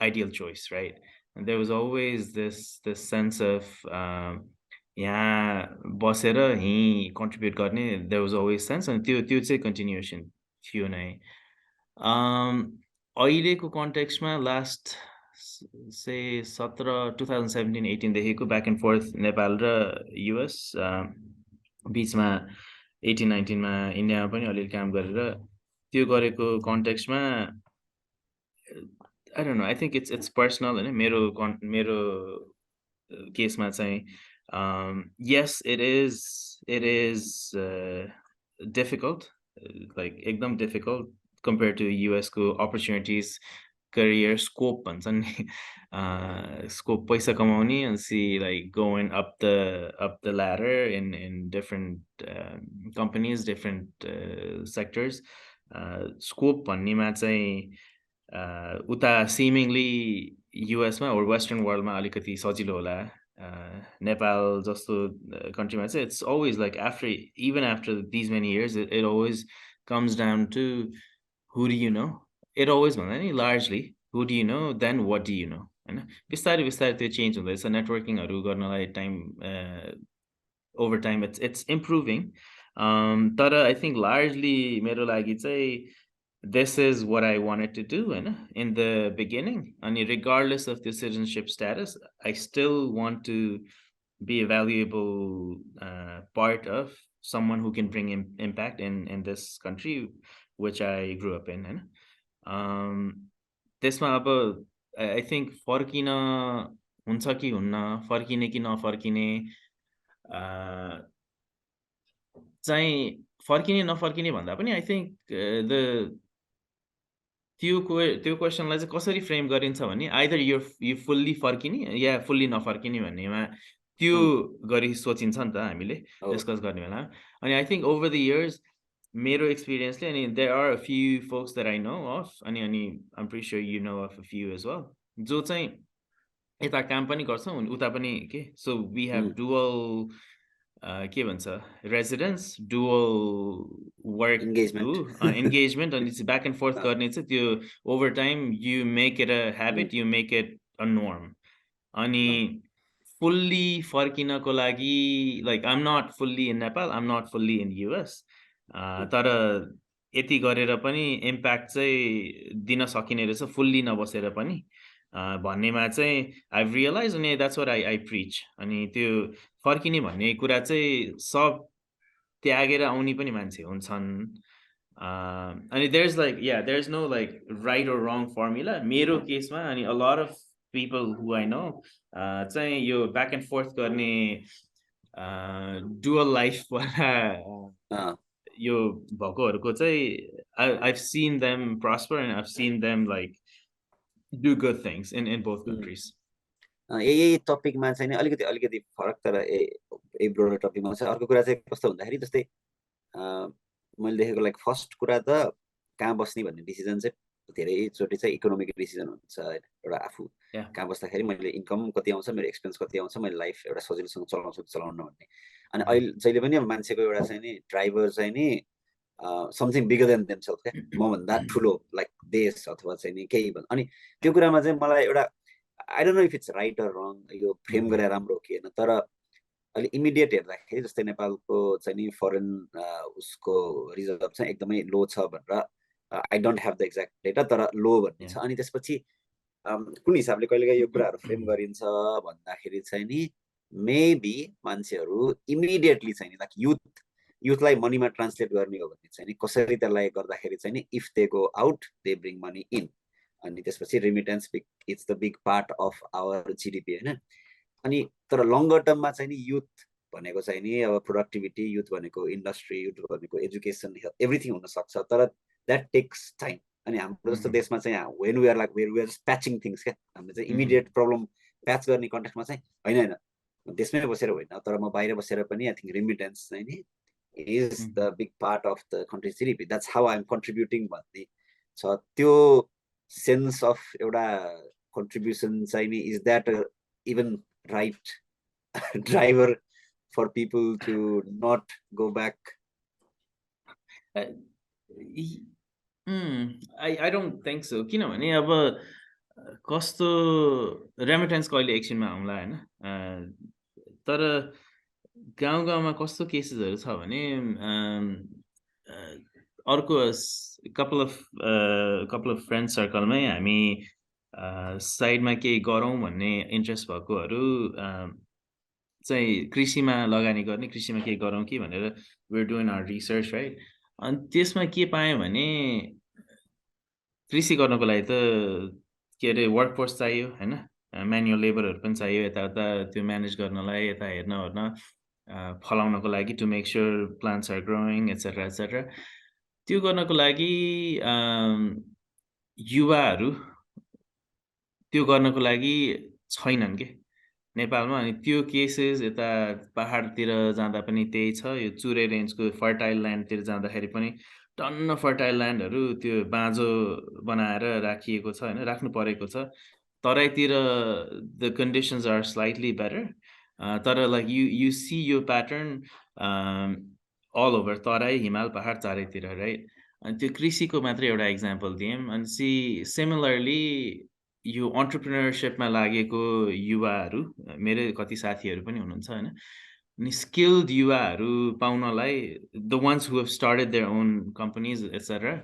ideal choice, right? And there was always this sense of यहाँ बसेर यहीँ contribute गर्ने there was always sense and त्यो चाहिँ continuation थियो नै अहिलेको कन्टेक्स्टमा लास्ट say 2017-18 देखिको back and forth नेपाल र US बीचमा 18-19 मा इन्डियामा पनि अलिअलि काम गरेर त्यो गरेको कन्टेक्स्टमा I don't know, I think it's personal हैन मेरो केसमा चाहिँ yes it is difficult like एकदम difficult compared to US को opportunities career scope भन्छन् नि scope पैसा कमाउने and see like going up the ladder in different companies different sectors scope भन्नेमा चाहिँ उता seemingly US मा or western world मा अलिकति सजिलो होला Nepal जस्तो countryमा चाहिँ it's always like even after these many years it always comes down to who do you know it always भन्दा नि largely who do you know then what do you know हैन बिस्तारै त्यो चेन्ज हुँदैछ नेटवर्किङहरु गर्नलाई time over time it's improving तर I think largely मेरो लागि चाहिँ this is what I wanted to do in the beginning and regardless of the citizenship status I still want to be a valuable part of someone who can bring impact in this country which I grew up in त्यसमा अब I think फर्किन हुन्छ कि हुन्न फर्किने कि नफर्किने चाहिँ फर्किने नफर्किने भन्दा पनि I think त्यो क्वेशनलाई चाहिँ कसरी फ्रेम गरिन्छ भने आइदर यु फुल्ली फर्किने या फुल्ली नफर्किने भन्नेमा त्यो गरी सोचिन्छ नि त हामीले डिस्कस गर्ने बेला अनि I think over the years मेरो एक्सपिरियन्सले अनि there are a few folks that I know of अनि I'm pretty sure you know of a few as well जो चाहिँ यता काम पनि गर्छौं अनि उता पनि के सो वी हैव डुअल के भन्छ रेजिडेन्स डुअल वर्क एंगेजमेंट अनि ब्याक एन्ड फोर्थ गर्ने चाहिँ त्यो over time you make it a habit you make it a norm अनि फुल्ली फर्किनको लागि like I'm not fully in Nepal I'm not fully in US तर यति गरेर पनि इम्प्याक्ट चाहिँ दिन सकिने रहेछ फुल्ली नबसेर पनि भन्नेमा चाहिँ आई रियलाइज अनि द्याट्स वाट आई प्रिच अनि त्यो फर्किने भन्ने कुरा चाहिँ सब त्यागेर आउने पनि मान्छे हुन्छन् अनि there is like there is no like right or wrong formula मेरो केसमा अनि a lot of people who I know चाहिँ यो ब्याक एन्ड फोर्थ गर्ने डुअल लाइफवाला यो भएकोहरूको चाहिँ I've seen them prosper and I've seen them like do good things in both countries. यही टपिकमा चाहिँ नि अलिकति फरक तर यही ब्रोडर टपिकमा चाहिँ अर्को कुरा चाहिँ कस्तो भन्दाखेरि जस्तै मैले देखेको लाइक फर्स्ट कुरा त कहाँ बस्ने भन्ने डिसिजन चाहिँ धेरैचोटि चाहिँ इकोनोमिक डिसिजन हुन्छ होइन एउटा आफू कहाँ बस्दाखेरि मैले इन्कम कति आउँछ मेरो एक्सपेन्स कति आउँछ मैले लाइफ एउटा सजिलोसँग चलाउँछु कि चलाउन भन्ने अनि अहिले जहिले पनि अब मान्छेको एउटा चाहिँ नि ड्राइभर चाहिँ नि समथिङ बिगर देन देमसेल्फ क्या मभन्दा ठुलो लाइक देश अथवा चाहिँ नि केही भन् अनि त्यो कुरामा चाहिँ मलाई एउटा I don't know if it's right or wrong यो फ्रेम गरेर राम्रो हो कि होइन तर अहिले इमिडिएट हेर्दाखेरि जस्तै नेपालको चाहिँ नि फरेन उसको रिजर्भ चाहिँ एकदमै लो छ भनेर I don't have the exact data तर लो भन्ने छ अनि त्यसपछि कुन हिसाबले कहिलेकाहीँ यो कुराहरू फ्रेम गरिन्छ भन्दाखेरि चाहिँ नि मेबी मान्छेहरू इमिडिएटली चाहिँ नि लाइक युथलाई मनीमा ट्रान्सलेट गर्ने हो भने चाहिँ नि कसरी त्यसलाई गर्दाखेरि चाहिँ नि if they go out they bring money in अनि त्यसपछि remittance it's the big part of our GDP होइन अनि तर लङ्गर टर्ममा चाहिँ नि युथ भनेको चाहिँ नि अब प्रोडक्टिभिटी युथ भनेको इन्डस्ट्री युथ भनेको एजुकेसन एभ्रिथिङ हुनसक्छ तर द्याट टेक्स टाइम अनि हाम्रो जस्तो देशमा चाहिँ when we are like we are patching things क्या हामीले चाहिँ इमिडिएट प्रब्लम प्याच गर्ने कन्टेक्समा चाहिँ होइन देशमै बसेर होइन तर म बाहिर बसेर पनि आई थिङ्क रेमिटेन्स चाहिँ नि is the big part of the country's GDP. That's how I'm contributing भन्ने छ त्यो sense of एउटा contribution चाहिँ नि is that a even right driver for people to not go back? I don't think so. किनभने अब कस्तो रेमिटेन्स कहिले एकछिनमा आउँला होइन तर गाउँमा कस्तो केसेसहरू छ भने अर्को कपाल अफ फ्रेन्ड सर्कलमै हामी साइडमा केही गरौँ भन्ने इन्ट्रेस्ट भएकोहरू चाहिँ कृषिमा लगानी गर्ने कृषिमा केही गरौँ कि भनेर we're doing our research right अनि त्यसमा के पाएँ भने कृषि गर्नको लागि त के अरे वर्कफोर्स चाहियो होइन म्यानुअल लेबरहरू पनि चाहियो यताउता त्यो म्यानेज गर्नलाई यता हेर्न फलाउनको लागि to make sure plants are growing etcetera etcetera त्यो गर्नको लागि युवाहरू त्यो गर्नको लागि छैनन् के नेपालमा अनि त्यो केसेस यता पहाडतिर जाँदा पनि त्यही छ यो चुरे रेन्जको फर्टाइल ल्यान्डतिर जाँदाखेरि पनि टन्न फर्टाइल ल्यान्डहरू त्यो बाँझो बनाएर राखिएको छ होइन राख्नु परेको छ तराईतिर the conditions are slightly better तर लाइक यु सी यो प्याटर्न अल ओभर तराई हिमाल पहाड चारैतिर राइट अनि त्यो कृषिको मात्रै एउटा इक्जाम्पल दिएँ अनि सिमिलरली यो अन्टरप्रिनरसिपमा लागेको युवाहरू मेरो कति साथीहरू पनि हुनुहुन्छ होइन अनि स्किल्ड युवाहरू पाउनलाई the ones who have started their own companies etcetera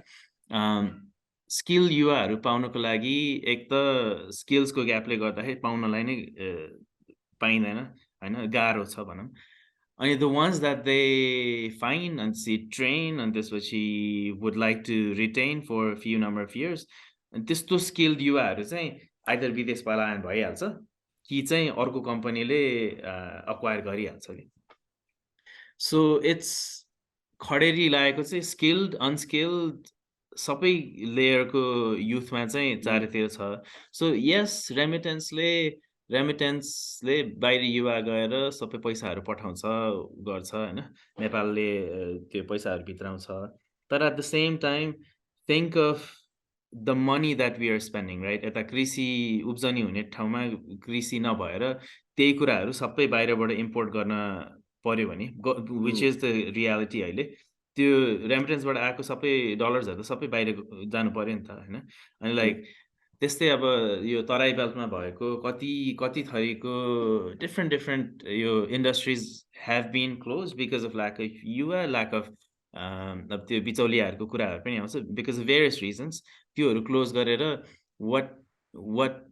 skill युवाहरू पाउनको लागि एक त स्किल्सको ग्यापले गर्दाखेरि पाउनलाई नै पाइँदैन होइन गाह्रो छ भनौँ अनि the ones that they find and train अनि त्यसपछि would like to retain for few number of years अनि त्यस्तो स्किल्ड युवाहरू चाहिँ आइदर विदेश पलायन भइहाल्छ कि चाहिँ अर्को कम्पनीले अक्वायर गरिहाल्छ कि सो इट्स खडेरी लागेको चाहिँ स्किल्ड अनस्किल्ड सबै लेयरको युथमा चाहिँ चारैतिर छ सो यस रेमिटेन्सले बाहिर युवा गएर सबै पैसाहरू पठाउँछ गर्छ होइन नेपालले त्यो पैसाहरू भित्राउँछ तर at the same time think of the money that we are spending right यता कृषि उब्जनी हुने ठाउँमा कृषि नभएर त्यही कुराहरू सबै बाहिरबाट इम्पोर्ट गर्न पर्यो भने विच इज द रियालिटी अहिले त्यो रेमिटेन्सबाट आएको सबै डलर्सहरू त सबै बाहिर जानु पर्यो नि त होइन अनि लाइक त्यस्तै अब यो तराई बेल्टमा भएको कति थरीको डिफ्रेन्ट यो industries have been close because of lack of युवा ल्याक अफ अब त्यो बिचौलियाहरूको कुराहरू पनि आउँछ बिकज अफ भेरियस रिजन्स त्योहरू क्लोज गरेर what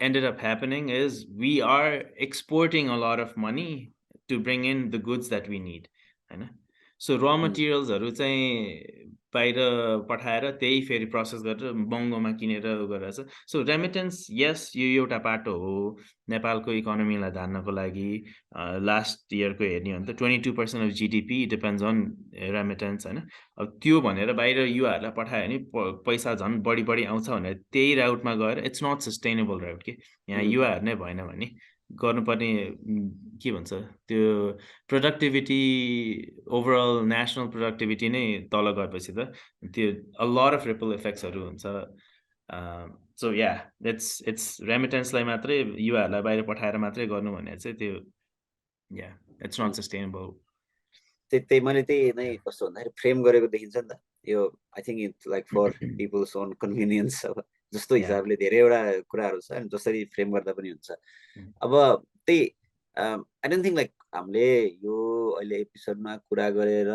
ended up happening is we are exporting a lot of money to bring in the goods that we need, हैन? So raw materialsहरू चाहिँ बाहिर पठाएर त्यही फेरि प्रोसेस गरेर महँगोमा किनेर गरेर छ. So remittance, yes, यो एउटा बाटो हो नेपालको इकोनोमीलाई धान्नको लागि. लास्ट इयरको हेर्ने हो भने त 22% of GDP depends on remittance, हैन? अब त्यो भनेर बाहिर युवाहरूलाई पठायो भने पैसा झन् बढी बढी आउँछ भनेर त्यही राउटमा गएर इट्स नट सस्टेनेबल राउट के. यहाँ युवाहरू नै भएन भने गर्नुपर्ने के भन्छ त्यो प्रोडक्टिभिटी, ओभरअल नेसनल प्रोडक्टिभिटी नै तल गएपछि त त्यो अ लट अफ रिपल इफेक्ट्सहरू हुन्छ. सो या इट्स रेमिटेन्सलाई मात्रै युवाहरूलाई बाहिर पठाएर मात्रै गर्नु भने चाहिँ त्यो या इट्स नट सस्टेनेबल. त्यही मैले त्यही नै कस्तो भन्दाखेरि फ्रेम गरेको देखिन्छ नि त यो. I think it's like for people's own convenience. अब जस्तो हिसाबले धेरैवटा कुराहरू छ अनि जसरी फ्रेम गर्दा पनि हुन्छ. अब त्यही आई डोन्ट थिङ्क लाइक हामीले यो अहिले एपिसोडमा कुरा गरेर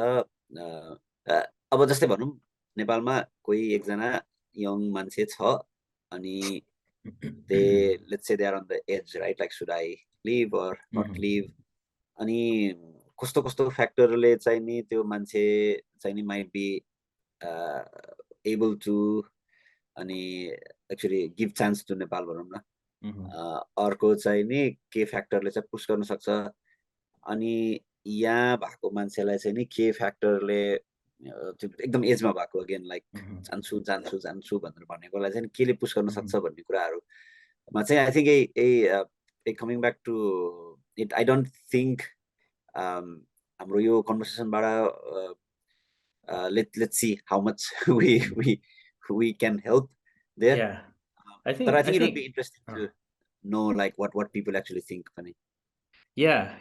अब जस्तै भनौँ नेपालमा कोही एकजना यङ मान्छे छ अनि they let's say they are on the edge, right? Like should I leave or not leave? अनि कस्तो कस्तो फ्याक्टरले चाहिँ नि त्यो मान्छे चाहिँ नि माइट बी एबल टु अनि actually give chance to Nepal भनौँ न. अर्को चाहिँ नि के फ्याक्टरले चाहिँ पुस गर्न सक्छ अनि यहाँ भएको मान्छेलाई चाहिँ नि के फ्याक्टरले एकदम एजमा भएको अगेन लाइक जान्छु जान्छु जान्छु भनेर भनेकोलाई चाहिँ केले पुस गर्न सक्छ भन्ने कुराहरूमा चाहिँ I think coming back to it, I don't think हाम्रो यो कन्भर्सेसनबाट let's see how much we can help there. Yeah, I think it would be interesting to know like what people actually think. Funny. Yeah.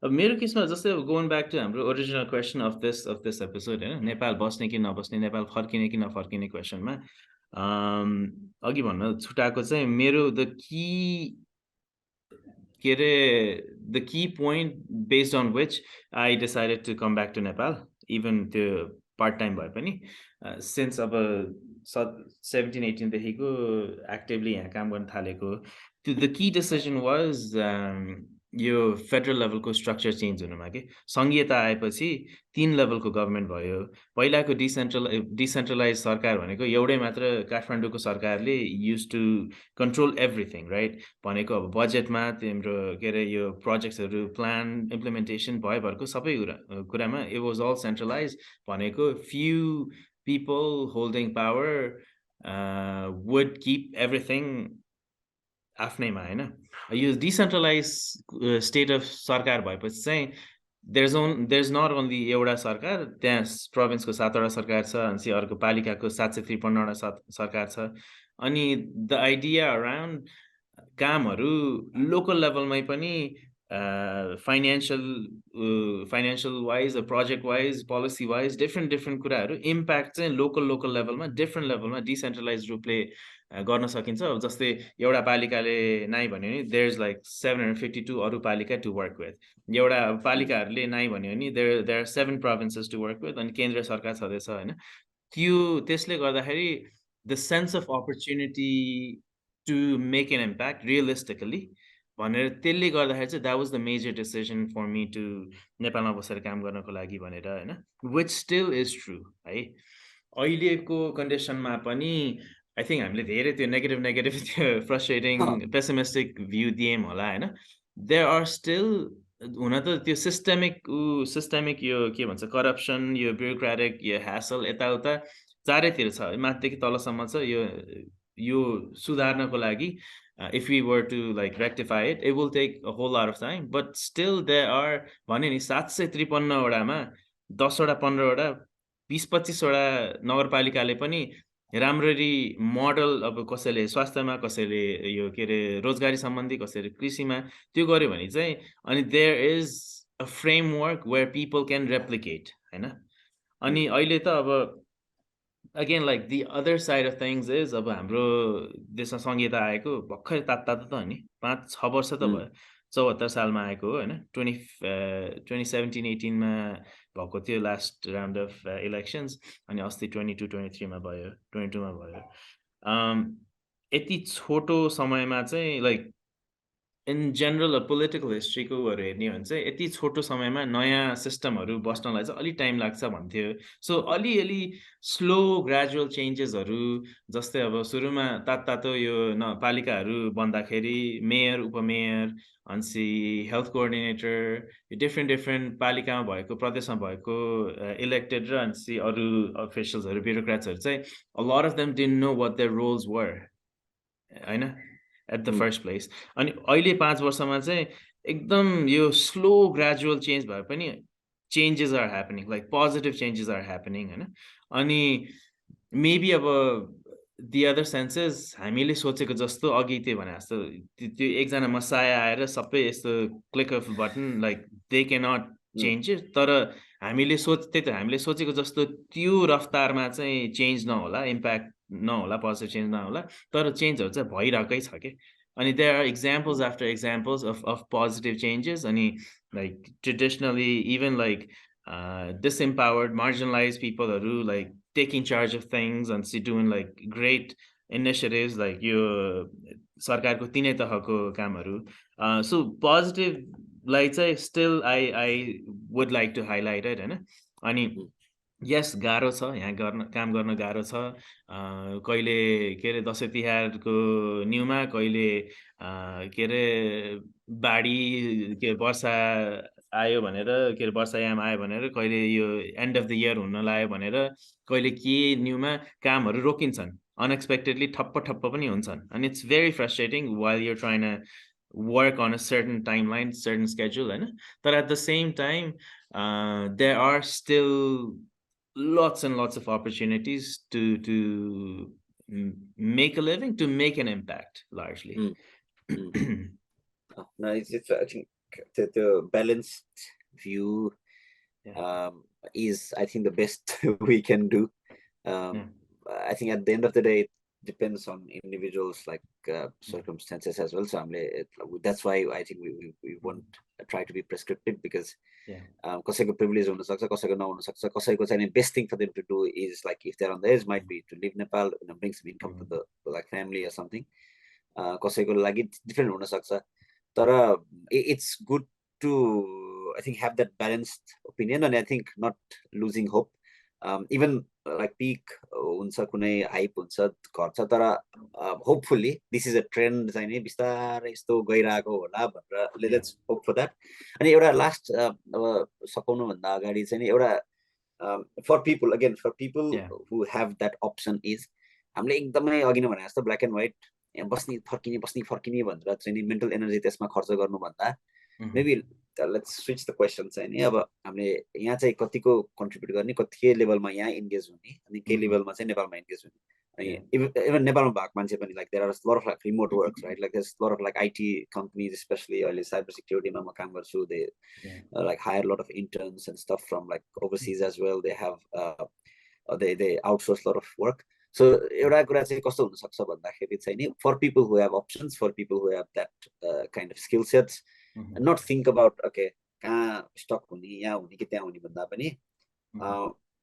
मेरो केसमा जस्तै going back to हाम्रो original question of this episode, हैन? नेपाल बस्ने कि नबस्ने, नेपाल फर्किने कि नफर्किने क्वेसनमा अघि भन्न छुटाएको चाहिँ मेरो the key point based on which I decided to come back to Nepal, even the part-time भए पनि since अब 17-18 देखिको actively यहाँ काम गर्न थालेको. The key decision was यो फेडरल लेभलको स्ट्रक्चर चेन्ज हुनुमा के संघीयता आएपछि 3 लेभलको गभर्नमेन्ट भयो. पहिलाको डिसेन्ट्रलाइज सरकार भनेको एउटै मात्र काठमाडौँको सरकारले used to control everything, right? भनेको अब बजेटमा तिम्रो के अरे यो प्रोजेक्ट्सहरू प्लान इम्प्लिमेन्टेसन भएभरको सबै कुरामा इट वाज अल सेन्ट्रलाइज. भनेको few people holding power would keep everything आफ्नैमा, हैन? यो डिसेन्ट्रलाइज स्टेट अफ सरकार भएपछि चाहिँ there's not only एउटा सरकार, त्यहाँ प्रोभिन्सको 7वटा सरकार छ, अनि अर्को पालिकाको 753वटा सरकार छ. अनि द आइडिया अराउन्ड कामहरू लोकल लेभलमै पनि financial wise, project wise, policy wise different कुराहरू इम्प्याक्ट चाहिँ लोकल लेभलमा डिफ्रेन्ट लेभलमा डिसेन्ट्रलाइज रूपले गर्न सकिन्छ. अब जस्तै एउटा पालिकाले नाइ भन्यो भने देयर इज लाइक 752 अरू पालिका टु वर्क विथ. एउटा पालिकाहरूले नाइ भन्यो भने there are 7 provinces to work with, अनि केन्द्र सरकार छँदैछ, हैन? त्यसले गर्दाखेरि the sense of opportunity to make an impact realistically भनेर त्यसले गर्दाखेरि चाहिँ that was the major decision for me to नेपालमा बसेर काम गर्नको लागि भनेर, हैन? विच स्टिल इज ट्रु, है? अहिलेको कन्डिसनमा पनि आई थिङ्क हामीले धेरै त्यो नेगेटिभ त्यो फ्रस्ट्रेटिङ पेसिमिस्टिक भ्यू दियौँ होला, हैन? देयर आर स्टिल हुन त त्यो सिस्टेमिक यो के भन्छ करप्सन, यो ब्युरोक्रेटिक, यो ह्यासल यताउता चारैतिर छ, माथिदेखि तलसम्म छ. यो सुधार्नको लागि if we were to like rectify it, it will take a whole lot of time, but still there are भने नि 753 वटामा 10 वटा 15 वटा 20-25 वटा नगरपालिकाले पनि राम्ररी मोडल अब कसैले स्वास्थ्यमा, कसैले यो के अरे रोजगारी सम्बन्धी, कसैले कृषिमा त्यो गर्यो भने चाहिँ अनि there is a framework where people can replicate, हैन? अनि अहिले त अब again like the other side of things is अब हाम्रो देशमा संघीयता आएको भर्खरै तातो त हो नि, 5-6 वर्ष त भयो. 74 सालमा आएको हो, हैन? 2017-18 मा भएको थियो लास्ट राउन्ड अफ इलेक्सन्स, अनि अस्ति 22-23 मा भयो, 22 मा भयो. यति छोटो समयमा चाहिँ लाइक इन जनरल पोलिटिकल हिस्ट्रीकोहरू हेर्ने हो भने चाहिँ यति छोटो समयमा नयाँ सिस्टमहरू बस्नलाई चाहिँ अलिक टाइम लाग्छ भन्थ्यो। सो अलिअलि स्लो ग्रेजुअल चेन्जेसहरू, जस्तै अब सुरुमा तातो यो पालिकाहरू बन्दाखेरि मेयर, उपमेयर, अनि हेल्थ कोअर्डिनेटर, डिफ्रेन्ट पालिकामा भएको, प्रदेशमा भएको इलेक्टेड र अनि अरू अफिसियल्सहरू, ब्युरोक्रेट्सहरू चाहिँ a lot of them didn't know what their roles were, होइन, एट द फर्स्ट प्लेस। अनि अहिले 5 वर्षमा चाहिँ एकदम यो स्लो ग्रेजुअल चेन्ज भए पनि changes are happening, like positive changes are happening, होइन। अनि मेबी अब दि अदर सेन्सेस हामीले सोचेको जस्तो अघि त्यो भने जस्तो त्यो एकजना मसाया आएर सबै यस्तो click of button like they can not change it, तर हामीले त्यही त हामीले सोचेको जस्तो त्यो रफ्तारमा चाहिँ चेन्ज नहोला, इम्प्याक्ट नहोला, पोजिटिभ चेन्ज नहोला, तर चेन्जहरू चाहिँ भइरहेकै छ कि। अनि there are examples after examples of positive changes. अनि like traditionally even like disempowered, marginalized पिपलहरू like taking charge of things and doing like great initiatives like यो सरकारको तिनै तहको कामहरू। सो पोजिटिभ लाई चाहिँ still I would like to highlight it, होइन। अनि यस, गाह्रो छ, यहाँ काम गर्न गाह्रो छ। कहिले के अरे दसैँ तिहारको न्युमा, कहिले के अरे बाढी, के वर्षा आयो भनेर, के अरे वर्षायाम आयो भनेर, कहिले यो एन्ड अफ द इयर हुन लाग्यो भनेर, कहिले के न्युमा कामहरू रोकिन्छन्, अनएक्सपेक्टेडली ठप्प पनि हुन्छन्। अनि it's very frustrating while you're trying work on a certain timeline, certain schedule, होइन। तर at the same time there are still lots and lots of opportunities to make a living, to make an impact, largely. No, it's I think the balanced view is, I think, the best we can do. I think at the end of the day, it depends on individuals, like circumstances as well. So that's why I think we won't try to be prescriptive, because कसैको privilege हुन सक्छ, कसैको नहुन सक्छ, कसैको चाहिँ best thing for them to do is, like, if they're on the edge, might be to leave Nepal, bring some income to the like family or something. कसैको लागि different हुन सक्छ, तर it's good to, I think, have that balanced opinion, and I think not losing hope. Even like peak हुन्छ, कुनै हाइप हुन्छ, घट्छ, तर hopefully this is a trend चाहिँ नि बिस्तारै यस्तो गइरहेको होला भनेर let's hope for that. अनि एउटा लास्ट सकाउनु भन्दा अगाडि चाहिँ नि एउटा for people who have that option is, हामीले एकदमै अघि नै भने जस्तो ब्ल्याक एन्ड व्हाइट बस्ने फर्किने भनेर चाहिँ नि मेन्टल एनर्जी त्यसमा खर्च गर्नु भन्दा, maybe let's switch the question चाहिँ नि, अब हामीले यहाँ चाहिँ कतिको कन्ट्रिब्युट गर्ने, के लेभलमा यहाँ इन्गेज हुने, अनि के लेभलमा चाहिँ नेपालमा इन्गेज हुने। अनि इभन नेपालमा भएको मान्छे पनि, like there are lot of like remote works, right, like there lot of like IT companies, especially अहिले साइबर सिक्युरिटीमा म काम गर्छु, they like hire lot of interns and stuff from like overseas as well, they have they outsource lot of work. So एउटा कुरा चाहिँ कस्तो हुनसक्छ भन्दाखेरि चाहिँ नि, for people who have options, for people who have that kind of skill sets, not think about okay कहाँ स्टक हुने, यहाँ हुने कि त्यहाँ हुने भन्दा पनि,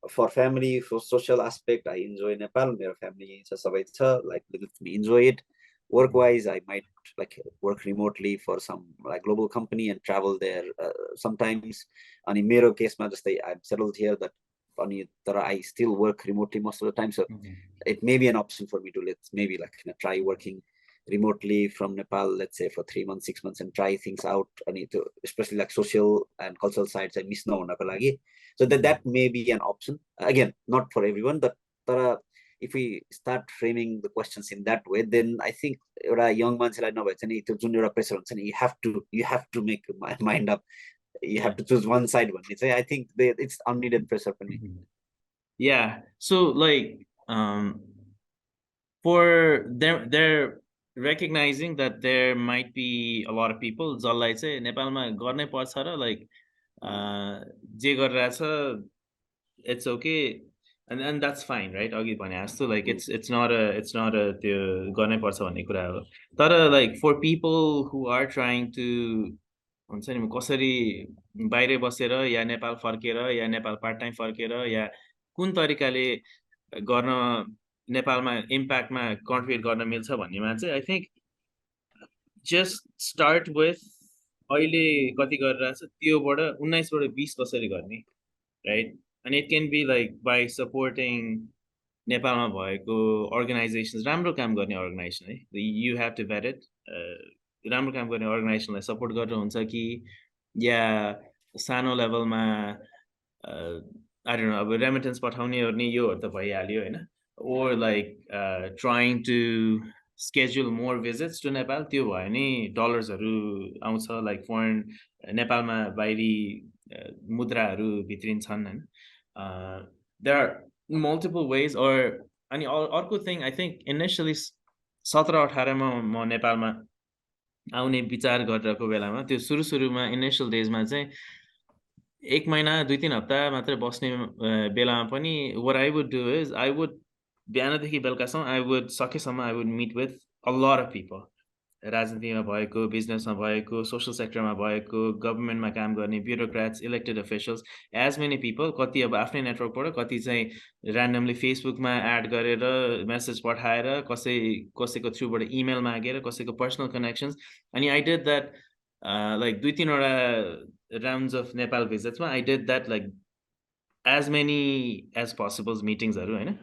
for family, for social aspect, I enjoy Nepal, मेरो फ्यामिली छ, सबै छ, like enjoy it. Work wise, I might like work remotely for some like global company and travel there sometimes. And in मेरो केसमा जस्तै I'm settled here, that I still work remotely most of the time, so it may be an option for me to maybe like try working remotely from Nepal, let's say for 3 months, 6 months, and try things out. I need to, especially like social and cultural sides, I miss no lagi. So that may be an option. Again, not for everyone, but if we start framing the questions in that way, then I think a young man pressure, you have to make my mind up. You have to choose one side. I think it's unneeded pressure for me. Yeah. So like for they're recognizing that there might be a lot of people जसलाई चाहिँ नेपालमा गर्नै पर्छ र like जे गरिरहेछ, it's okay, and that's fine, right? अघि भने जस्तो like it's not a त्यो गर्नै पर्छ भन्ने कुरा हो। तर like for people who are trying to हुन्छ नि, कसरी बाहिर बसेर या नेपाल फर्केर या नेपाल पार्ट टाइम फर्केर या कुन तरिकाले गर्न नेपालमा इम्प्याक्टमा कन्ट्रिब्युट गर्न मिल्छ भन्नेमा चाहिँ I think just start with अहिले कति गरिरहेछ त्योबाट 19बाट 20 कसरी गर्ने राइट अनि it can be like by supporting नेपालमा भएको अर्गनाइजेसन्स राम्रो काम गर्ने अर्गनाइजेसन है you have to vet it राम्रो काम गर्ने अर्गनाइजेसनलाई सपोर्ट गरेर हुन्छ कि या सानो लेभलमा अब रेमिटेन्स पठाउने ओर्ने योहरू त भइहाल्यो होइन or like trying to schedule more visits to Nepal त्यो भयो भने डलर्सहरू आउँछ लाइक फरेन नेपालमा बाहिरी मुद्राहरू भित्रिन्छन् होइन there are multiple ways or अनि अर्को थिङ आई थिङ्क इनिसियली 17-18मा म नेपालमा आउने विचार गरिरहेको बेलामा त्यो सुरुमा इनिसियल डेजमा चाहिँ 1 महिना 2-3 हप्ता मात्रै बस्ने बेलामा पनि what I would do is I would बिहानदेखि बेलुकासम्म I would सकेसम्म I would meet with a lot of people राजनीतिमा भएको बिजनेसमा भएको सोसल सेक्टरमा भएको गभर्मेन्टमा काम गर्ने bureaucrats elected officials as many people कति अब आफ्नै नेटवर्कबाट कति चाहिँ ऱ्यान्डमली फेसबुकमा एड गरेर मेसेज पठाएर कसैको थ्रुबाट इमेल मागेर कसैको पर्सनल कनेक्सन्स अनि आई डिड द्याट लाइक 2-3वटा राउन्ड्स अफ नेपाल भिजिट्समा I did that like as many as possibles मिटिङ्सहरू होइन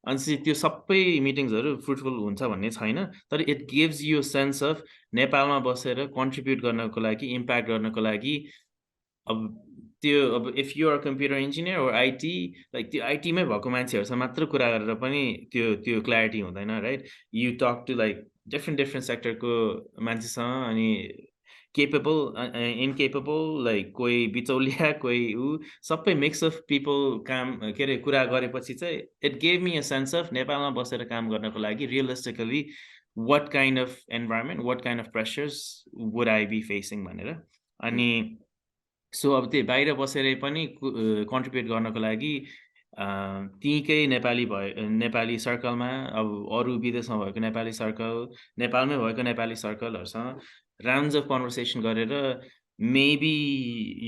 अनि त्यो सबै मिटिङ्सहरू फ्रुटफुल हुन्छ भन्ने छैन तर it gives you sense of नेपालमा बसेर कन्ट्रिब्युट गर्नको लागि इम्प्याक्ट गर्नको लागि अब त्यो अब if you are computer engineer or IT like त्यो आइटीमै भएको मान्छेहरूसँग मात्र कुरा गरेर पनि त्यो क्ल्यारिटी हुँदैन right you talk to like different सेक्टरको मान्छेसँग अनि केपेबल इनकेपेबल लाइक कोही बिचौलिया कोही सबै मिक्स अफ पिपल काम के अरे कुरा गरेपछि चाहिँ it gave me a sense of नेपालमा बसेर काम गर्नको लागि realistically what kind of environment what kind of pressures would I be facing भनेर अनि सो अब त्यो बाहिर बसेर पनि कन्ट्रिब्युट गर्नको लागि त्यहीँकै नेपाली सर्कलमा अब अरू विदेशमा भएको नेपाली सर्कल नेपालमै भएको नेपाली सर्कलहरूसँग राउन्ड्स अफ कन्भर्सेसन गरेर मेबी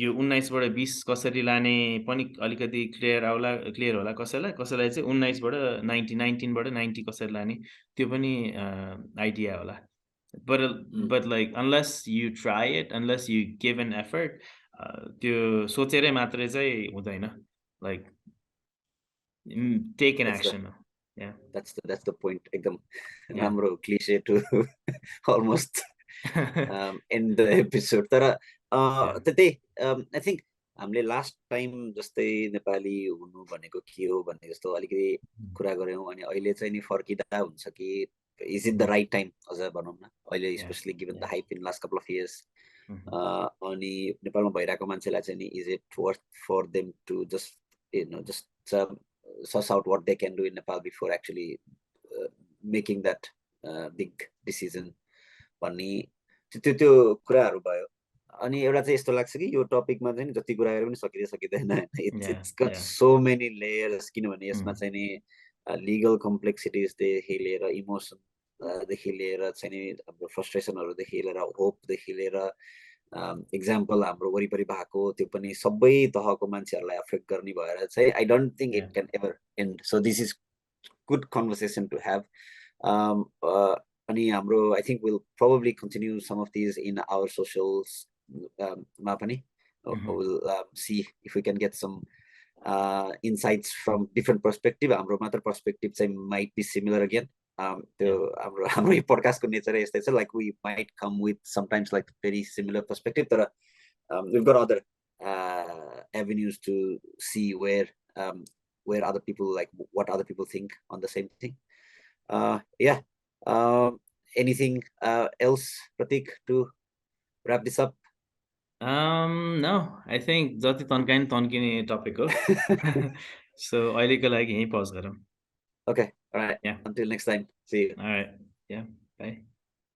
यो 19बाट 20 कसरी लाने पनि अलिकति क्लियर होला कसैलाई चाहिँ 19बाट 19बाट 90 कसरी लाने त्यो पनि आइडिया होला but like unless you try it unless you give an effort त्यो सोचेरै मात्रै चाहिँ हुँदैन like take an action yeah that's the point एकदम राम्रो cliché to almost end the episode तर त्यतै I think हामीले लास्ट टाइम जस्तै नेपाली हुनु भनेको के हो भन्ने जस्तो अलिकति कुरा गऱ्यौँ अनि अहिले चाहिँ नि फर्किँदा हुन्छ कि is it the right time अझ भनौँ न अहिले especially given the hype in last couple of years अनि नेपालमा भइरहेको मान्छेलाई चाहिँ नि is it worth for them to just just suss out what they can do in Nepal before actually making that big decision भन्ने त्यो कुराहरू भयो अनि एउटा चाहिँ यस्तो लाग्छ कि यो टपिकमा चाहिँ जति कुरा गरे पनि सकिँदैन it's got so many layers किनभने यसमा चाहिँ नि लिगल कम्प्लेक्सिटिजदेखि लिएर इमोसनदेखि लिएर चाहिँ नि हाम्रो फ्रस्ट्रेसनहरूदेखि लिएर होपदेखि लिएर इक्जाम्पल हाम्रो वरिपरि भएको त्यो पनि सबै तहको मान्छेहरूलाई अफेक्ट गर्ने भएर चाहिँ I don't think it can ever end so this is good conversation to have अनि हाम्रो I think will probably continue some of these in our socials मा पनि will see if we can get some insights from different perspective हाम्रो मात्र पर्सपेक्टिभ चाहिँ माइट बी सिमिलर अगेन त्यो हाम्रो यो पडकास्टको नेचर यस्तै छ like we might come with sometimes like very similar perspective तर we've got other avenues to see where other people like what other people think on the same thing. Anything else, Pratik, to wrap this up? No, I think जति तन्किने टपिक हो so अहिलेको लागि यही पज गरौँ. Okay, all right. Until next time. See you. All right. Yeah.